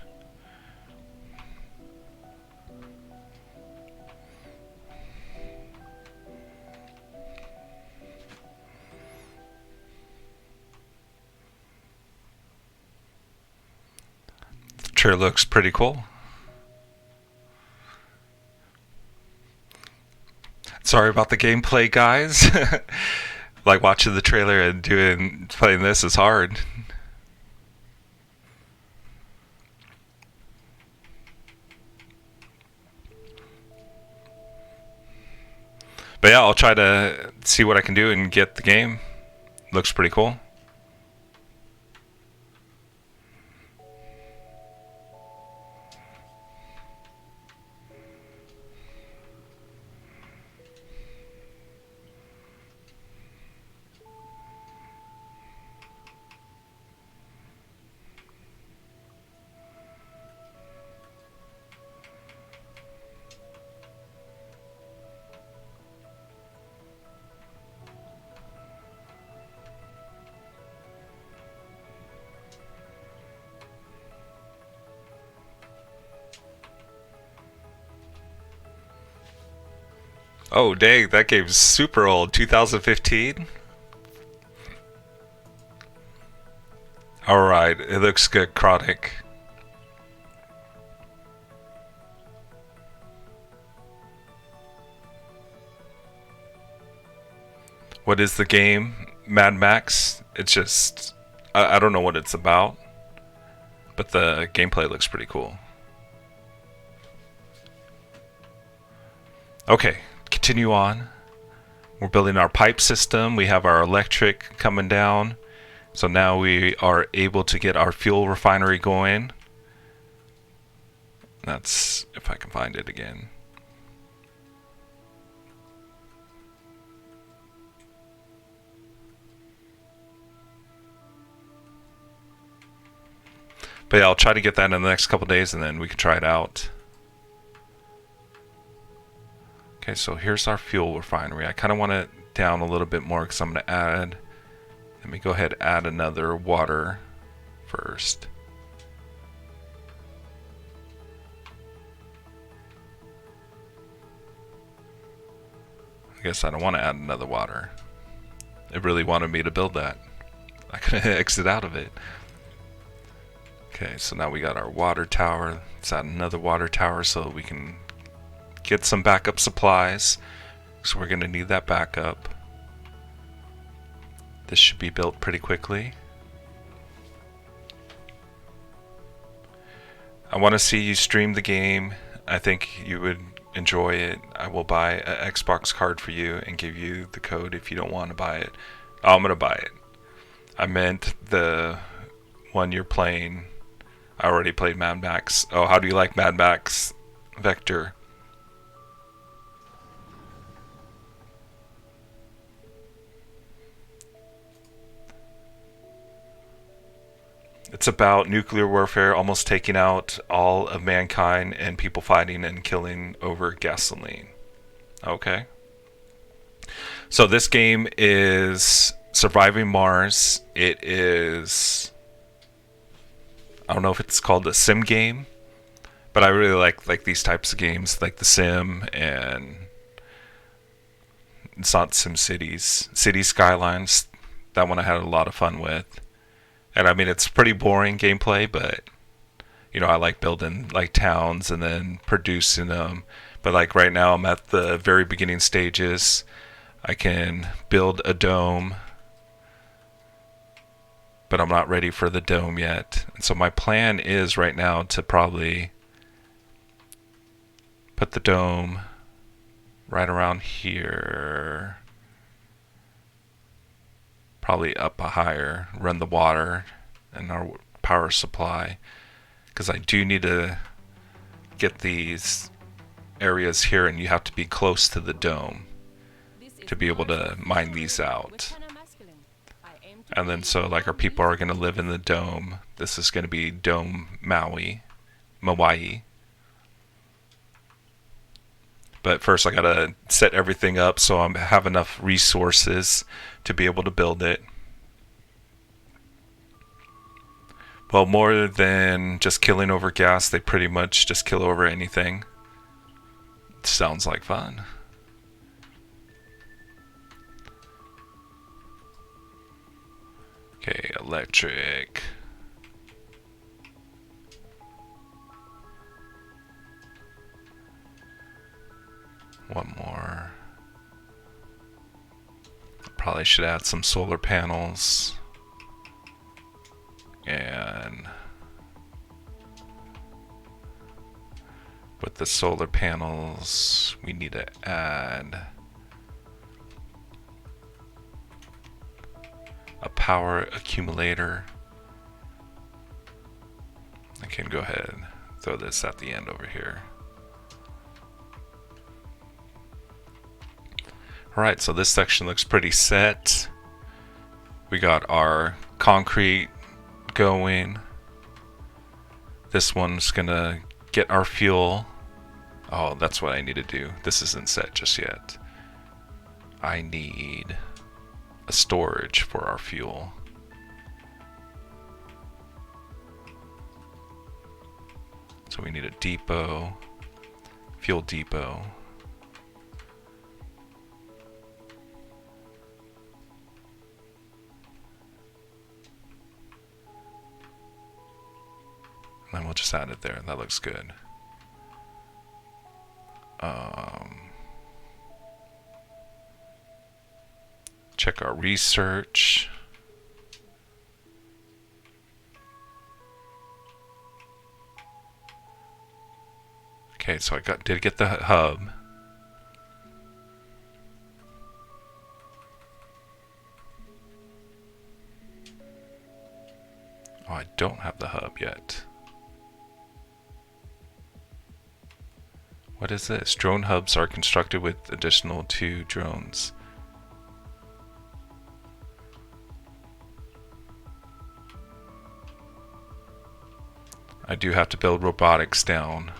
The trailer looks pretty cool. Sorry about the gameplay, guys. Like watching the trailer and playing this is hard. But yeah, I'll try to see what I can do and get the game. Looks pretty cool. Oh dang, that game's super old. 2015? Alright, it looks good, Chronic. What is the game? Mad Max. It's just I don't know what it's about, but the gameplay looks pretty cool. Okay, continue on. We're building our pipe system. We have our electric coming down. So now we are able to get our fuel refinery going. That's if I can find it again. But yeah, I'll try to get that in the next couple days and then we can try it out. Okay, so here's our fuel refinery. I kind of want it down a little bit more because I'm going to add... Let me go ahead and add another water first. I guess I don't want to add another water. It really wanted me to build that. I couldn't exit out of it. Okay, so now we got our water tower. Let's add another water tower so that we can get some backup supplies. So we're going to need that backup. This should be built pretty quickly. I want to see you stream the game. I think you would enjoy it. I will buy an Xbox card for you and give you the code if you don't want to buy it. Oh, I'm going to buy it. I meant the one you're playing. I already played Mad Max. Oh, how do you like Mad Max Vector? It's about nuclear warfare almost taking out all of mankind and people fighting and killing over gasoline. Okay. So this game is Surviving Mars. It is... I don't know if it's called a sim game, but I really like these types of games, like the Sim, and it's not Sim Cities, City Skylines. That one I had a lot of fun with. And I mean, it's pretty boring gameplay, but you know, I like building like towns and then producing them. But like right now, I'm at the very beginning stages. I can build a dome, but I'm not ready for the dome yet. And so my plan is right now to probably put the dome right around here. Probably up higher, run the water and our power supply, because I do need to get these areas here, and you have to be close to the dome to be able to mine these out. And then so like our people are going to live in the dome. This is going to be Dome Ma-waii. But first I got to set everything up so I have enough resources to be able to build it. Well, more than just killing over gas, they pretty much just kill over anything. Sounds like fun. Okay, electric. One more. Probably should add some solar panels. And with the solar panels, we need to add a power accumulator. I can go ahead and throw this at the end over here. Alright, so this section looks pretty set. We got our concrete going. This one's gonna get our fuel. Oh, that's what I need to do. This isn't set just yet. I need a storage for our fuel. So we need a depot, fuel depot. And then we'll just add it there. That looks good. Check our research. Okay, so I did get the hub. Oh, I don't have the hub yet. What is this? Drone hubs are constructed with additional 2 drones. I do have to build robotics down.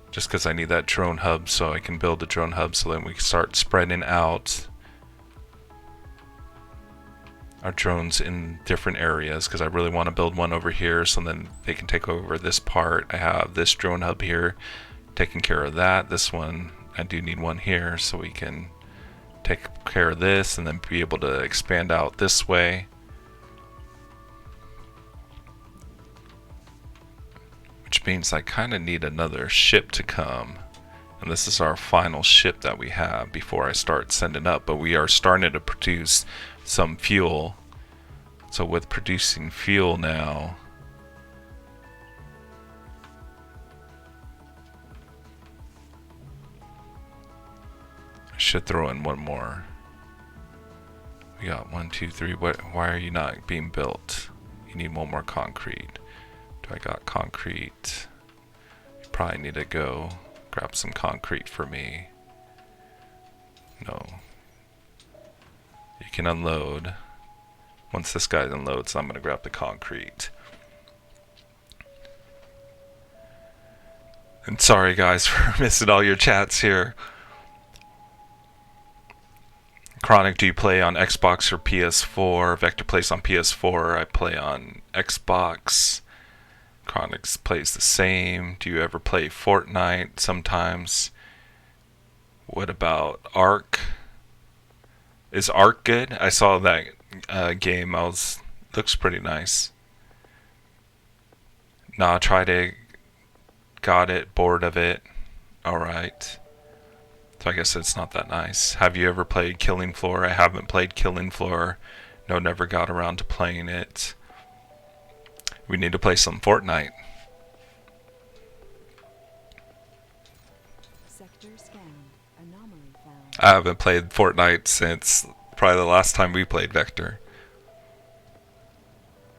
Just because I need that drone hub so I can build the drone hub so then we can start spreading out our drones in different areas, because I really want to build one over here so then they can take over this part. I have this drone hub here taking care of that. This one, I do need one here so we can take care of this and then be able to expand out this way. Which means I kind of need another ship to come. And this is our final ship that we have before I start sending up. But we are starting to produce some fuel. So with producing fuel now, I should throw in one more. We got 1, 2, 3. Why are you not being built? You need one more concrete. Do I got concrete? You probably need to go grab some concrete for me. No. You can unload. Once this guy unloads, I'm gonna grab the concrete. And sorry guys for missing all your chats here. Chronic, do you play on Xbox or PS4? Vector plays on PS4. I play on Xbox. Chronic plays the same. Do you ever play Fortnite? Sometimes. What about Ark? Is Ark good? I saw that game. Looks pretty nice. Nah, tried it. Got it. Bored of it. Alright. So I guess it's not that nice. Have you ever played Killing Floor? I haven't played Killing Floor. No, never got around to playing it. We need to play some Fortnite. Sector scanned. Anomaly found. I haven't played Fortnite since probably the last time we played Vector.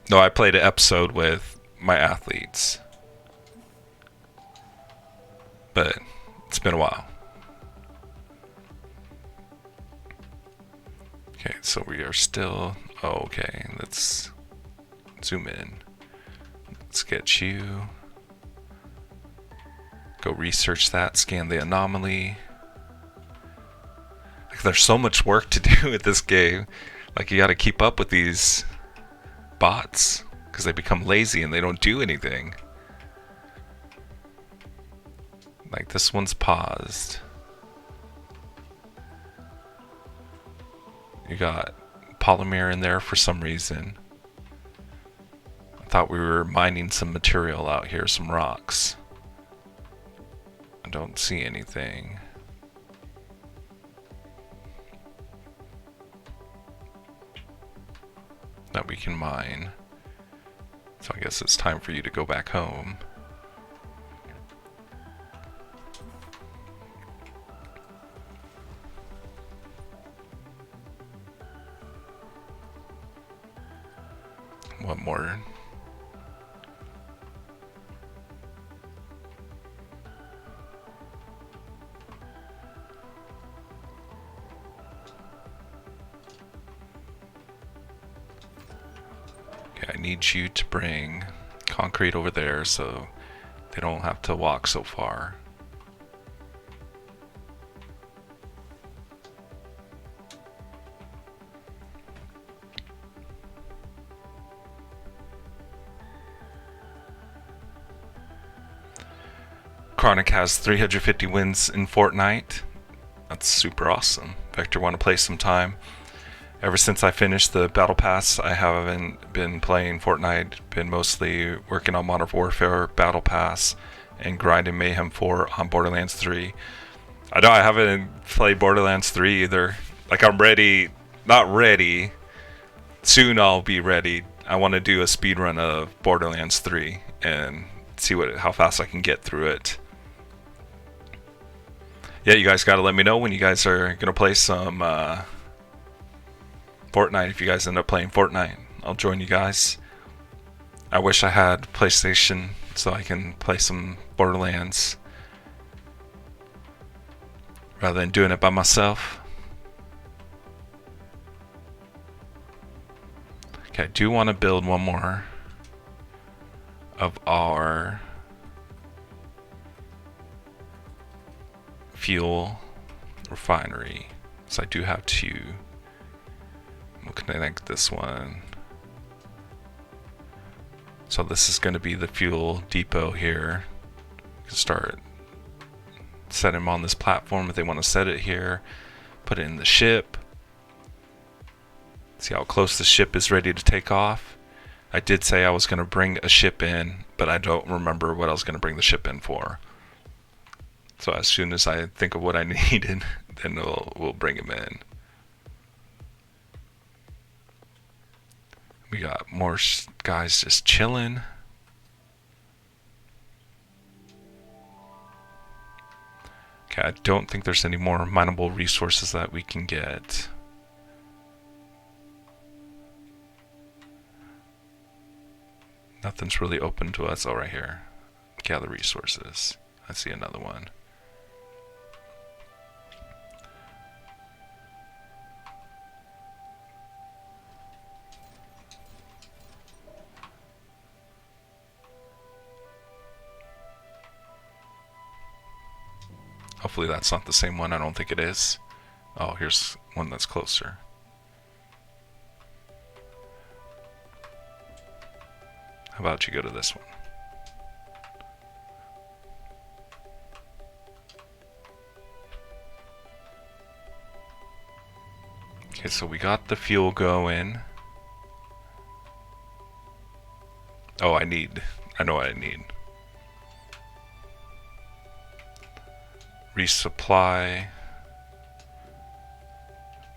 No, I played an episode with my athletes. But it's been a while. Okay, so we are still... Oh, okay, let's zoom in. Let's get you. Go research that, scan the anomaly. Like, there's so much work to do with this game. Like, you gotta keep up with these bots, because they become lazy and they don't do anything. Like, this one's paused. You got polymer in there for some reason. I thought we were mining some material out here, some rocks. I don't see anything. That we can mine. So I guess it's time for you to go back home. One more. Okay, I need you to bring concrete over there so they don't have to walk so far. Chronic has 350 wins in Fortnite. That's super awesome. Vector, want to play some time? Ever since I finished the Battle Pass, I haven't been playing Fortnite. Been mostly working on Modern Warfare Battle Pass and grinding Mayhem 4 on Borderlands 3. I know I haven't played Borderlands 3 either. Like, I'm ready, not ready. Soon I'll be ready. I want to do a speed run of Borderlands 3 and see how fast I can get through it. Yeah, you guys gotta let me know when you guys are gonna play some Fortnite. If you guys end up playing Fortnite, I'll join you guys. I wish I had PlayStation so I can play some Borderlands rather than doing it by myself. Okay, I do want to build one more of our fuel refinery. So I do have two. We'll connect this one. So this is going to be the fuel depot here. You can start set them on this platform if they want to set it here. Put it in the ship. See how close the ship is ready to take off. I did say I was going to bring a ship in, but I don't remember what I was going to bring the ship in for. So as soon as I think of what I needed, then we'll bring him in. We got more guys just chilling. Okay, I don't think there's any more mineable resources that we can get. Nothing's really open to us. Oh, right here. Gather resources. I see another one. Hopefully that's not the same one. I don't think it is. Oh, here's one that's closer. How about you go to this one? Okay, so we got the fuel going. Oh, I know what I need. Resupply.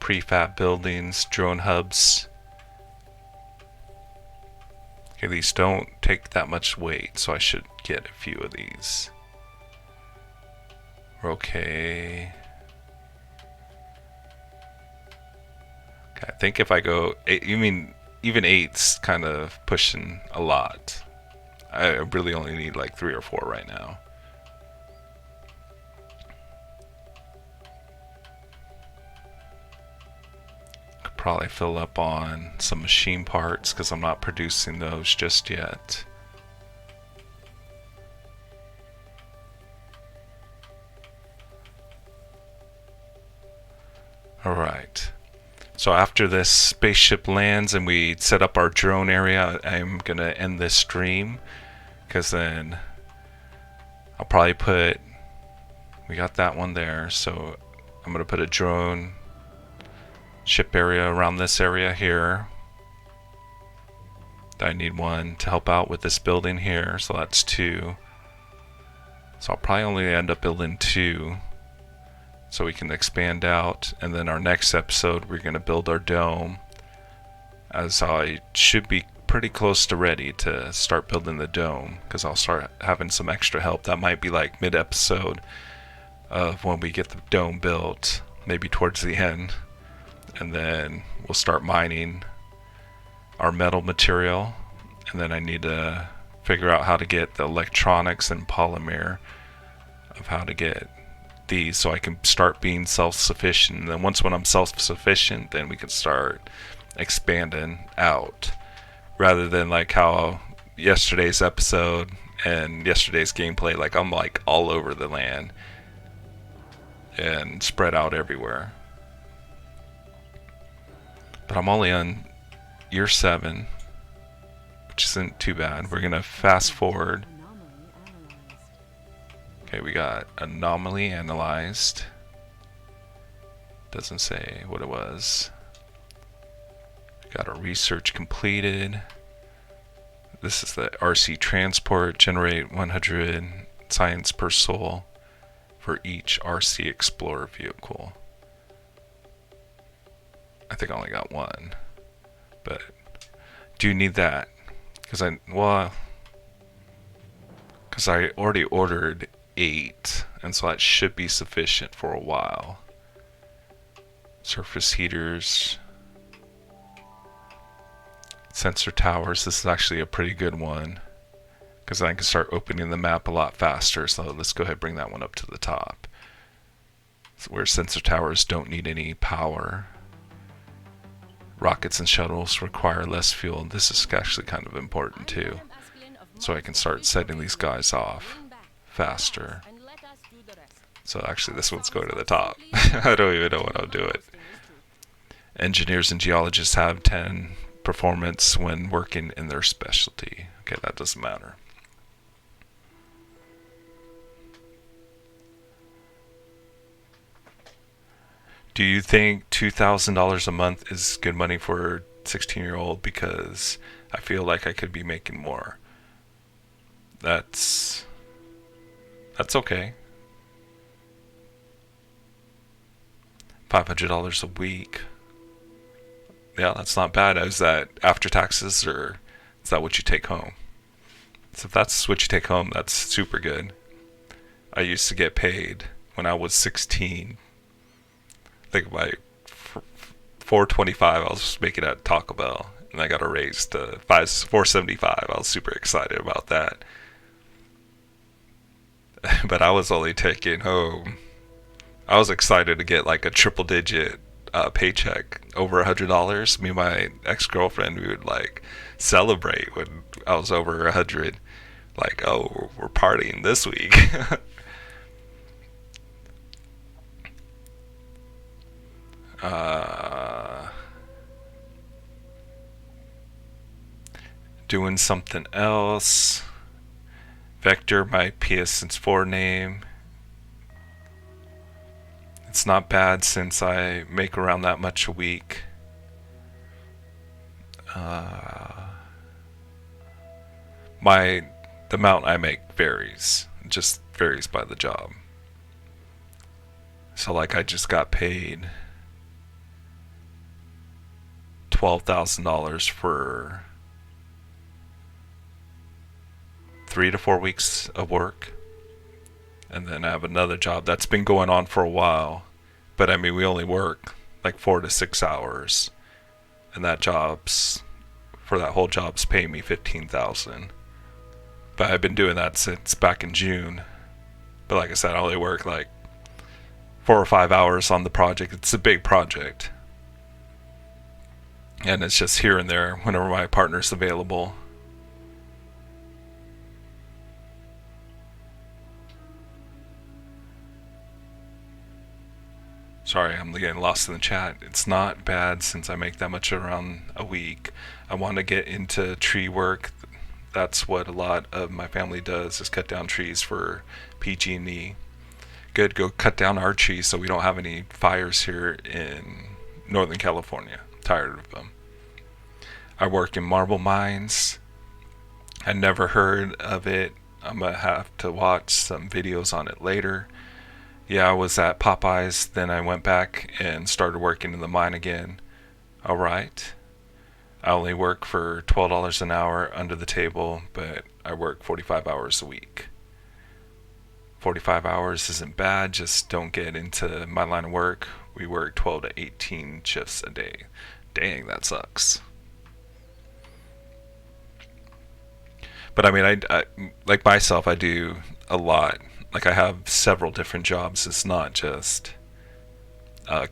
Prefab buildings, drone hubs. Okay, these don't take that much weight, so I should get a few of these. We're okay. Okay, I think if I go, you mean even 8's kind of pushing a lot. I really only need like 3 or 4 right now. Could probably fill up on some machine parts because I'm not producing those just yet. Alright. So after this spaceship lands and we set up our drone area, I'm gonna end this stream because then I'll probably we got that one there, so I'm gonna put a drone ship area around this area here. I need one to help out with this building here, so that's 2. So I'll probably only end up building 2. So we can expand out, and then our next episode we're going to build our dome, as I should be pretty close to ready to start building the dome, because I'll start having some extra help. That might be like mid-episode of when we get the dome built, maybe towards the end, and then we'll start mining our metal material, and then I need to figure out how to get the electronics and polymer of how to get these so I can start being self-sufficient. And then when I'm self-sufficient, then we can start expanding out, rather than like how yesterday's episode and yesterday's gameplay, like I'm like all over the land and spread out everywhere. But I'm only on year 7, which isn't too bad. We're gonna fast forward. Okay, we got anomaly analyzed. Doesn't say what it was. Got our research completed. This is the RC transport, generate 100 science per soul. for each RC Explorer vehicle. I think I only got one, but do you need that? Because I already ordered 8, and so that should be sufficient for a while. Surface heaters, sensor towers. This is actually a pretty good one because I can start opening the map a lot faster. So let's go ahead and bring that one up to the top. So where sensor towers don't need any power. Rockets and shuttles require less fuel. This is actually kind of important too. So I can start setting these guys off faster. So actually this one's going to the top. I don't even know when I'll do it. Engineers and geologists have 10 performance when working in their specialty. Okay, that doesn't matter. Do you think $2,000 a month is good money for a 16-year-old? Because I feel like I could be making more. That's okay. $500 a week. Yeah, that's not bad. Is that after taxes, or is that what you take home? So if that's what you take home, that's super good. I used to get paid when I was 16. I think by $4.25 I was making at Taco Bell, and I got a raise to $4.75. I was super excited about that. But I was only taking home, I was excited to get like a triple digit paycheck over $100. Me and my ex-girlfriend, we would like celebrate when I was over 100. Like, oh, we're partying this week. Doing something else. Vector, my PS4 name. It's not bad since I make around that much a week. The amount I make varies. It just varies by the job. So like I just got paid $12,000 for 3 to 4 weeks of work. And then I have another job that's been going on for a while. But I mean, we only work like 4 to 6 hours. And that whole job's paying me $15,000. But I've been doing that since back in June. But like I said, I only work like 4 or 5 hours on the project. It's a big project. And it's just here and there whenever my partner's available. Sorry, I'm getting lost in the chat. It's not bad since I make that much around a week. I want to get into tree work. That's what a lot of my family does, is cut down trees for PG&E. Good, go cut down our trees so we don't have any fires here in Northern California. Tired of them. I work in marble mines. I never heard of it. I'm going to have to watch some videos on it later. Yeah, I was at Popeyes, then I went back and started working in the mine again. Alright. I only work for $12 an hour under the table, but I work 45 hours a week. 45 hours isn't bad, just don't get into my line of work. We work 12 to 18 shifts a day. Dang, that sucks. But I mean, I like myself, I do a lot. Like I have several different jobs. It's not just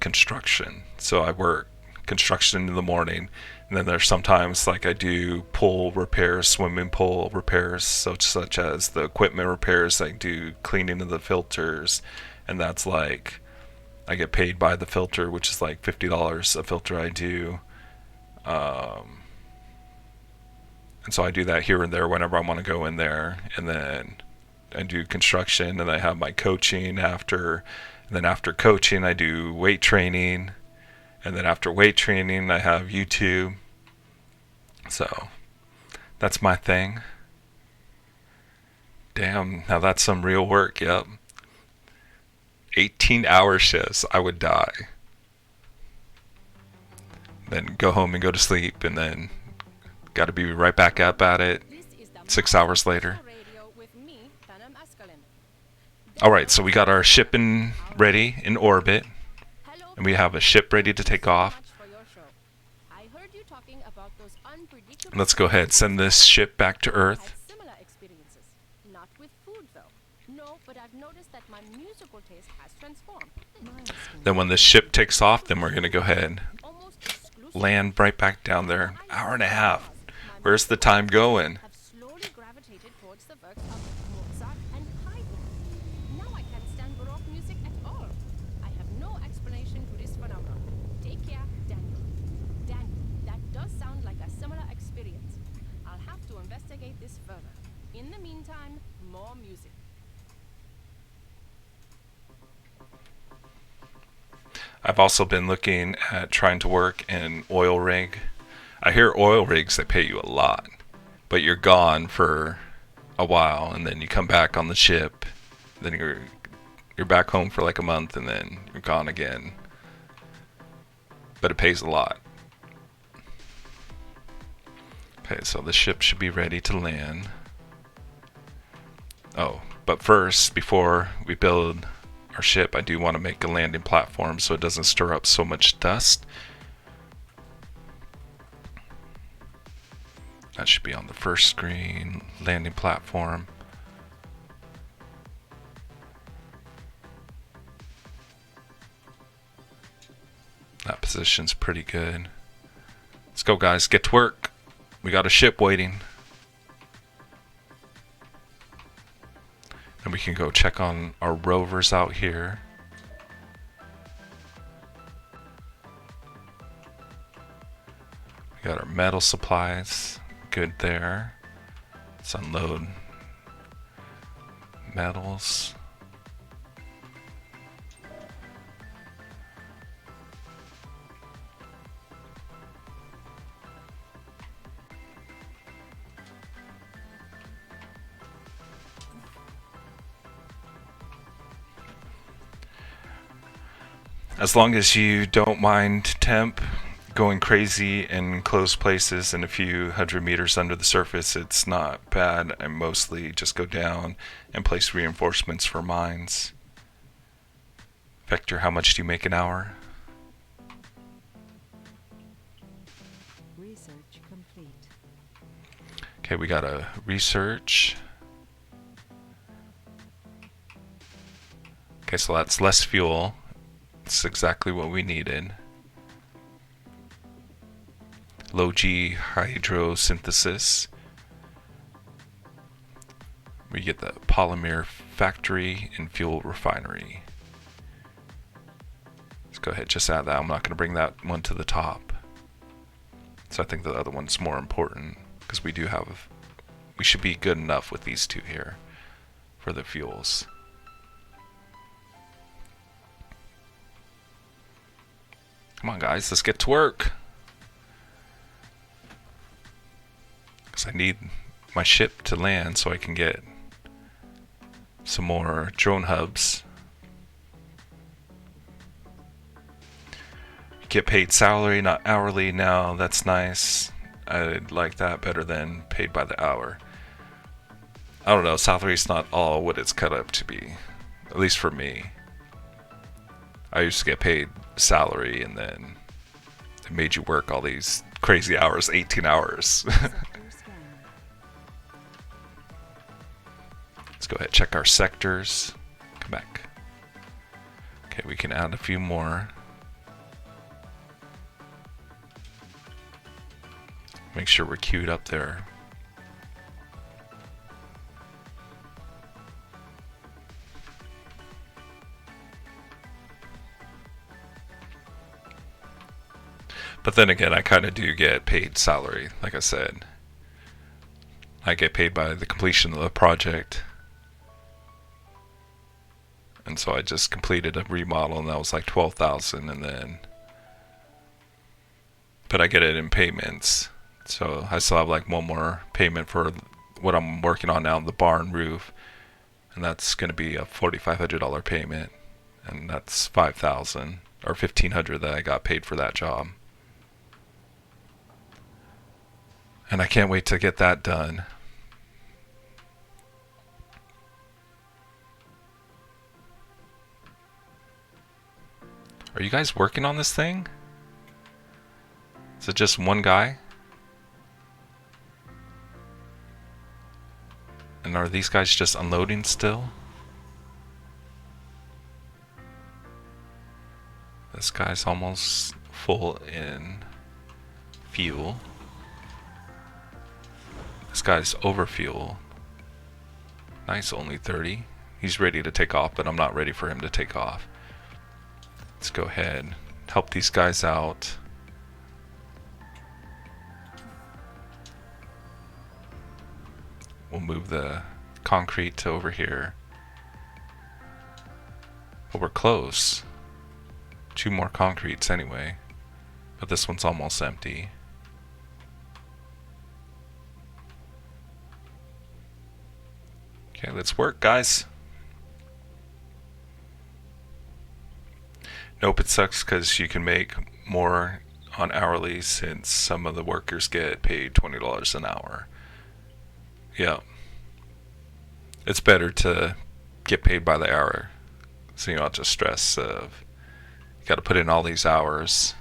construction. So I work construction in the morning, and then there's sometimes like I do pool repairs, swimming pool repairs, such as the equipment repairs. I do cleaning of the filters, and that's like I get paid by the filter, which is like $50 a filter I do. And so I do that here and there whenever I want to go in there, and then I do construction, and I have my coaching after, and then after coaching I do weight training, and then after weight training I have YouTube. So that's my thing. Damn, now that's some real work. Yep. 18-hour shifts. I would die. Then go home and go to sleep, and then got to be right back up at it This is the 6 Master hours later. Radio with me, Phantom Ascalon. Alright, so we got our ship ready in orbit, Hello, and we have a ship ready to take off. much for your show. I heard you talking about those unpredictable. Let's go ahead, send this ship back to Had Earth. similar experiences. Not with food though. No, but I've noticed that my musical taste has transformed. Then when this ship takes off, then we're going to go ahead, Almost exclusively. land right back down there. Hour and a half. Where's the time going? Have slowly gravitated towards the works of Mozart and Haydn. Now I can't stand Baroque music at all. I have no explanation to this phenomenon. Take care, Daniel. Daniel, that does sound like a similar experience. I'll have to investigate this further. In the meantime, more music. I've also been looking at trying to work in oil rig. I hear oil rigs that pay you a lot, but you're gone for a while, and then you come back on the ship. Then you're back home for like a month, and then you're gone again. But it pays a lot. Okay, so the ship should be ready to land. Oh, but first, before we build our ship, I do want to make a landing platform so it doesn't stir up so much dust. That should be on the first screen, landing platform. That position's pretty good. Let's go, guys, get to work. We got a ship waiting. And we can go check on our rovers out here. We got our metal supplies. Good there. Let's unload metals. As long as you don't mind temp going crazy in closed places and a few hundred meters under the surface, it's not bad. I mostly just go down and place reinforcements for mines. Vector, how much do you make an hour? Research complete. Okay, we got a research. Okay, so that's less fuel. It's exactly what we needed. Low G hydrosynthesis. We get the polymer factory and fuel refinery. Let's go ahead, just add that. I'm not going to bring that one to the top. So I think the other one's more important because we should be good enough with these two here for the fuels. Come on, guys, let's get to work. Because I need my ship to land so I can get some more drone hubs. Get paid salary, not hourly now. That's nice. I like that better than paid by the hour. I don't know, salary's not all what it's cut up to be. At least for me. I used to get paid salary, and then they made you work all these crazy hours, 18 hours. Sector scan. Let's go ahead and check our sectors. Come back. Okay, we can add a few more. Make sure we're queued up there. But then again, I kind of do get paid salary, like I said. I get paid by the completion of the project. And so I just completed a remodel, and that was like 12,000, and then but I get it in payments. So I still have like one more payment for what I'm working on now, the barn roof, and that's going to be a $4,500 payment. and that's 5,000 or 1,500 that I got paid for that job. And I can't wait to get that done. Are you guys working on this thing? Is it just one guy? And are these guys just unloading still? This guy's almost full in fuel. This guy's over fuel. Nice, only 30. He's ready to take off, but I'm not ready for him to take off. Let's go ahead, help these guys out. We'll move the concrete to over here. But we're close. 2 more concretes anyway. But this one's almost empty. Okay, let's work, guys. Nope, it sucks because you can make more on hourly since some of the workers get paid $20 an hour. Yeah. It's better to get paid by the hour, so you don't have to stress of you got to put in all these hours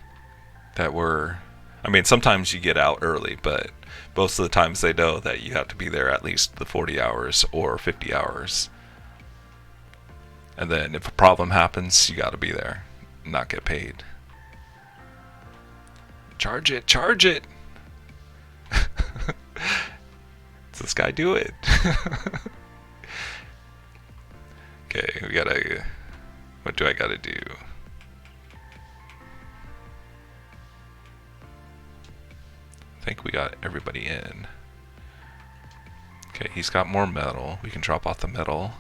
that were. I mean, sometimes you get out early, but most of the times they know that you have to be there at least the 40 hours or 50 hours. And then if a problem happens, you got to be there and not get paid. Charge it, charge it. Does this guy do it? Okay, we gotta. What do I gotta do? I think we got everybody in. Okay, he's got more metal. We can drop off the metal.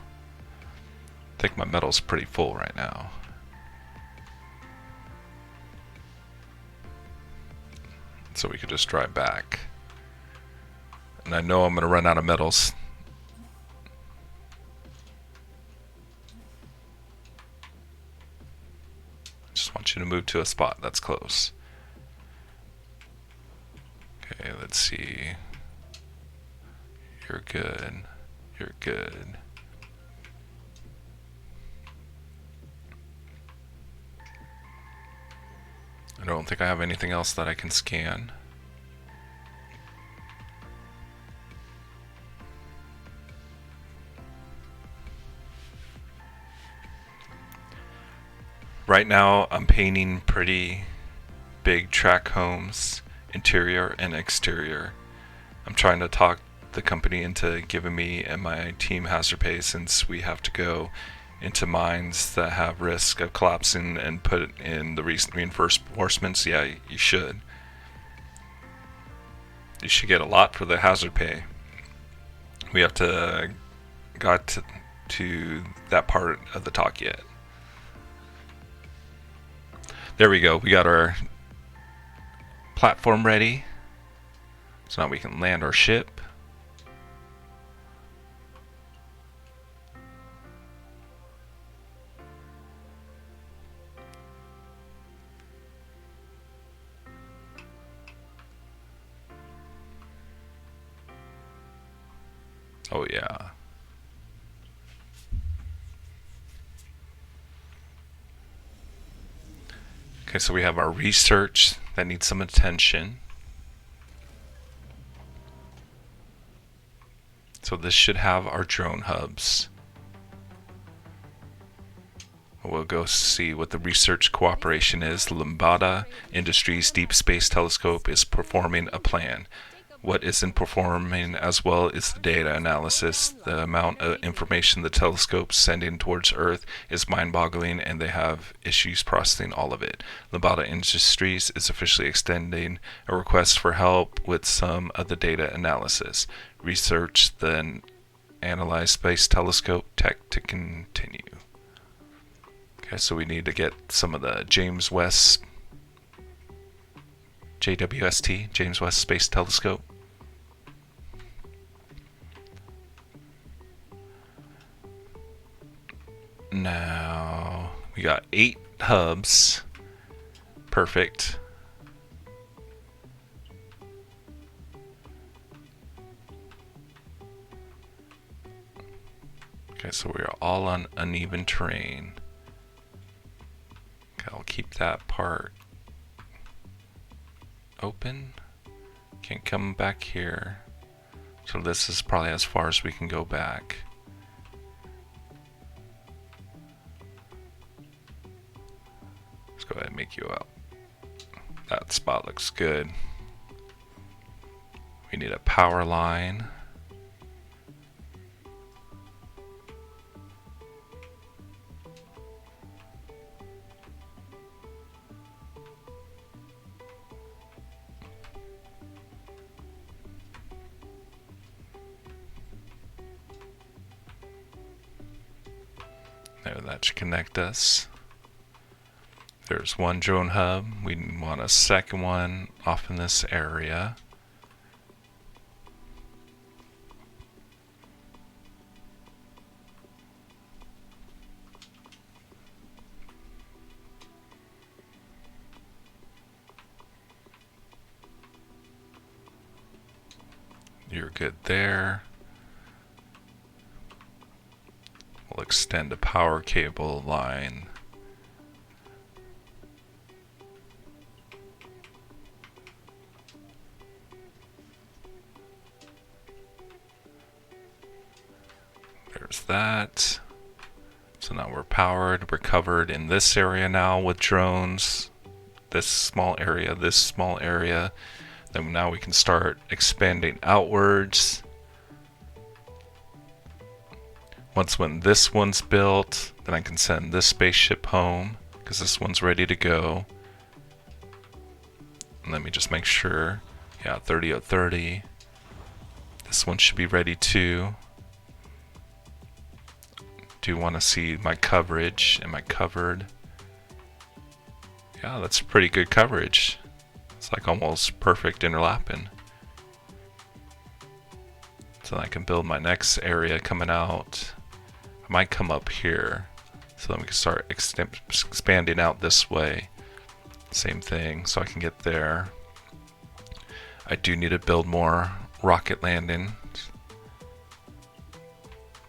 I think my metal's pretty full right now. So we could just drive back. And I know I'm gonna run out of metals. Just want you to move to a spot that's close. Okay, let's see. You're good. You're good. I don't think I have anything else that I can scan. Right now, I'm painting pretty big track homes, interior and exterior. I'm trying to talk the company into giving me and my team hazard pay since we have to go into mines that have risk of collapsing and put in the reinforcements. Yeah, you should. You should get a lot for the hazard pay. We have to got to that part of the talk yet. There we go. We got our platform ready. So now we can land our ship. Oh yeah. Okay, so we have our research that needs some attention. So this should have our drone hubs. We'll go see what the research cooperation is. Lambda Industries Deep Space Telescope is performing a plan. What isn't performing as well is the data analysis. The amount of information the telescope's sending towards Earth is mind-boggling, and they have issues processing all of it. Lambda Industries is officially extending a request for help with some of the data analysis. Research the analyze space telescope tech to continue. Okay, so we need to get some of the James West JWST, James West Space Telescope. Now we 8 hubs. Perfect. Okay, so we are all on uneven terrain. Okay, I'll keep that part open. Can't come back here. So this is probably as far as we can go back. Let's go ahead and make you out. That spot looks good. We need a power line. There, that should connect us. There's one drone hub. We want a second one off in this area. You're good there. We'll extend a power cable line. There's that. So now we're powered. We're covered in this area now with drones. This small area, this small area. Then now we can start expanding outwards. When this one's built, then I can send this spaceship home because this one's ready to go. And let me just make sure. Yeah, 30:30. This one should be ready too. Do want to see my coverage. Am I covered? Yeah, that's pretty good coverage. It's like almost perfect interlapping. So I can build my next area coming out. I might come up here, so then we can start expanding out this way. Same thing, so I can get there. I do need to build more rocket landings.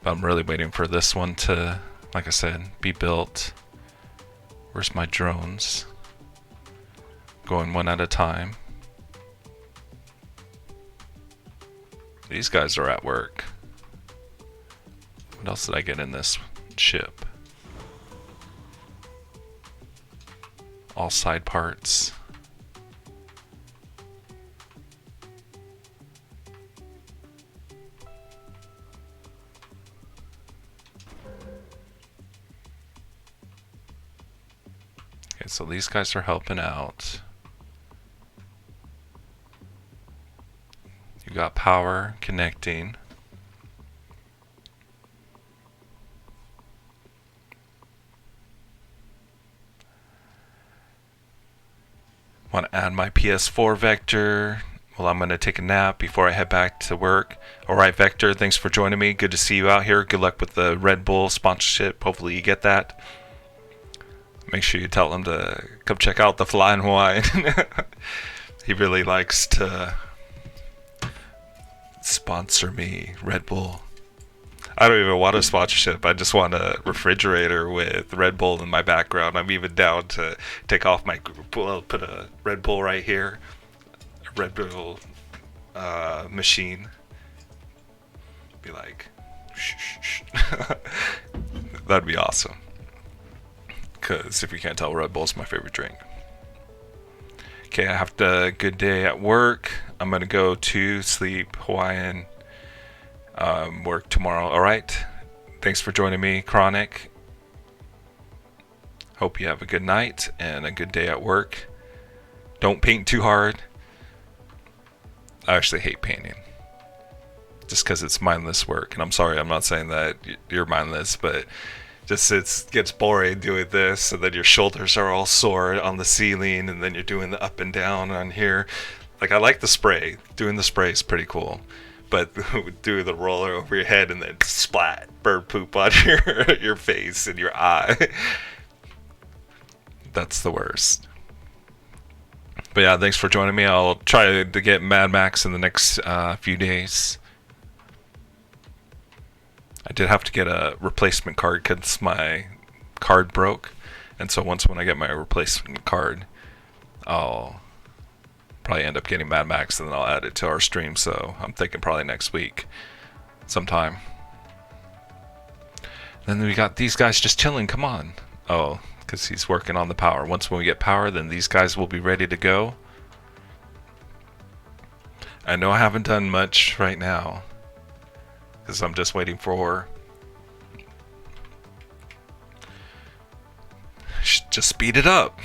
But I'm really waiting for this one to, like I said, be built. Where's my drones? Going one at a time. These guys are at work. What else did I get in this ship? All side parts. Okay, so these guys are helping out. You got power connecting. Want to add my PS4 Vector. Well, I'm going to take a nap before I head back to work. Alright, Vector, thanks for joining me. Good to see you out here. Good luck with the Red Bull sponsorship. Hopefully you get that. Make sure you tell him to come check out the Flying Hawaiian. He really likes to sponsor me, Red Bull. I don't even want a sponsorship. I just want a refrigerator with Red Bull in my background. I'm even down to take off my, well, put a Red Bull right here, a Red Bull machine. Be like, shh, shh, shh. That'd be awesome. Because if you can't tell, Red Bull's my favorite drink. Okay, I have a good day at work. I'm gonna go to sleep Hawaiian. Work tomorrow. Alright. Thanks for joining me, Chronic. Hope you have a good night and a good day at work. Don't paint too hard. I actually hate painting. Just because it's mindless work. And I'm sorry, I'm not saying that you're mindless, but just it gets boring doing this, and then your shoulders are all sore on the ceiling, and then you're doing the up and down on here. Like, I like the spray. Doing the spray is pretty cool. But do the roller over your head and then splat bird poop on your face and your eye. That's the worst. But yeah, thanks for joining me. I'll try to get Mad Max in the next few days. I did have to get a replacement card because my card broke. And so once when I get my replacement card, I'll probably end up getting Mad Max and then I'll add it to our stream. So I'm thinking probably next week sometime. Then we got these guys just chilling. Come on. Oh, because he's working on the power. Once when we get power, then these guys will be ready to go. I know I haven't done much right now because I'm just waiting for... Just speed it up.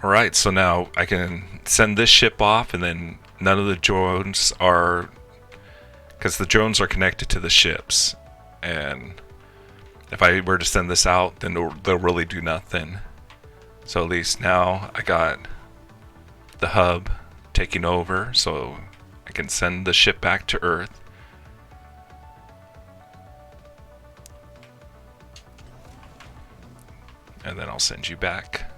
Alright, so now I can send this ship off and then none of the drones are... Because the drones are connected to the ships. And if I were to send this out, then they'll really do nothing. So at least now I got the hub taking over, so I can send the ship back to Earth. And then I'll send you back.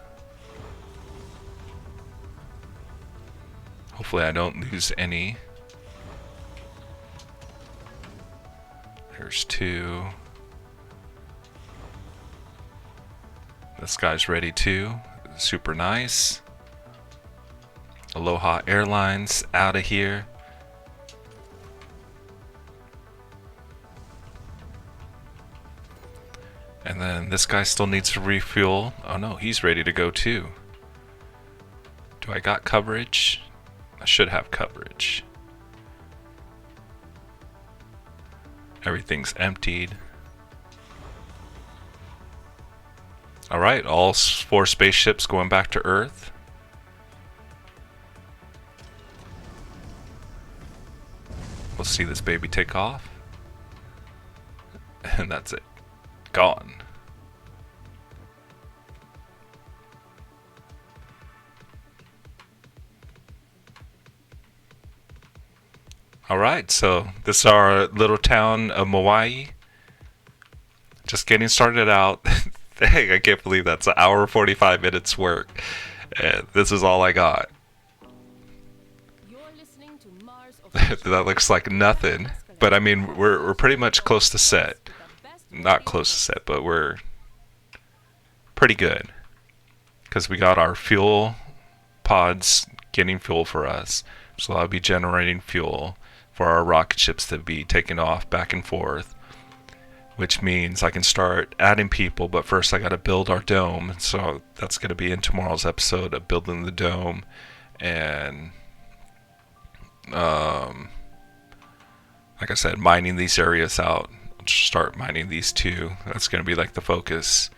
Hopefully I don't lose any. There's 2. This guy's ready too. Super nice. Aloha Airlines out of here. And then this guy still needs to refuel. Oh no, he's ready to go too. Do I got coverage? I should have coverage. Everything's emptied. Alright, all 4 spaceships going back to Earth. We'll see this baby take off. And that's it. Gone. Alright, so this is our little town of Ma-waii. Just getting started out. Dang, I can't believe that's an hour 45 minutes work. And this is all I got. You're listening to Mars That looks like nothing. But I mean, we're pretty much close to set. Not close to set, but we're pretty good. Because we got our fuel pods getting fuel for us. So I'll be generating fuel for our rocket ships to be taking off back and forth. Which means I can start adding people, but first I got to build our dome. So that's going to be in tomorrow's episode of building the dome. And like I said, mining these areas out. Start mining these 2. That's going to be like the focus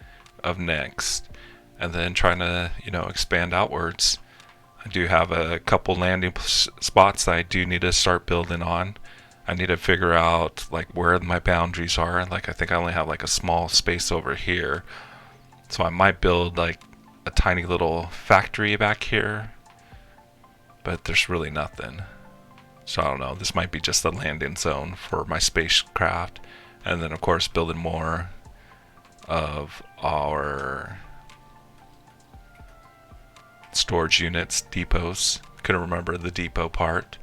of next. And then trying to, expand outwards. I do have a couple landing spots that I do need to start building on. I need to figure out like where my boundaries are. Like I think I only have like a small space over here. So I might build like a tiny little factory back here. But there's really nothing. So I don't know. This might be just a landing zone for my spacecraft. And then of course building more of our storage units, depots. Couldn't remember the depot part.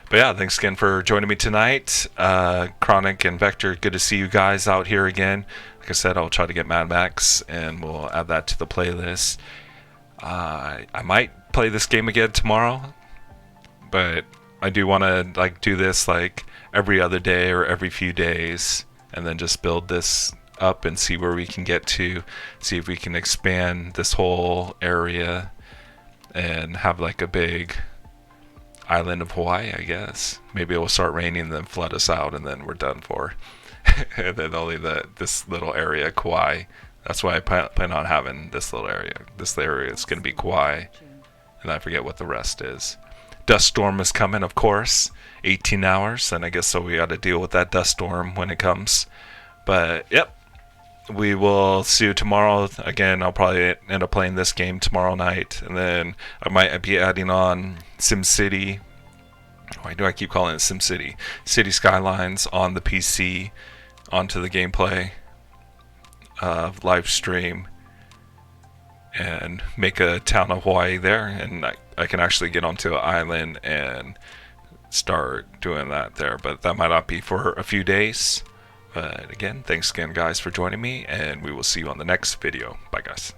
But yeah, thanks again for joining me tonight. Chronic and Vector, good to see you guys out here again. Like I said, I'll try to get Mad Max and we'll add that to the playlist. I might play this game again tomorrow, but I do want to like do this like every other day or every few days and then just build this up and see where we can get to, see if we can expand this whole area and have like a big island of Hawaii, I guess. Maybe it will start raining and then flood us out and then we're done for. And then only this little area, Kauai. That's why I plan on having this little area. This area is going to be Kauai. And I forget what the rest is. Dust storm is coming, of course. 18 hours. And I guess so we got to deal with that dust storm when it comes. But, yep. We will see you tomorrow. Again, I'll probably end up playing this game tomorrow night. And then I might be adding on SimCity. Why do I keep calling it SimCity? City Skylines on the PC. onto the gameplay live stream and make a town of Hawaii there, and I can actually get onto an island and start doing that there, but that might not be for a few days. But again, thanks again guys for joining me, and we will see you on the next video. Bye guys.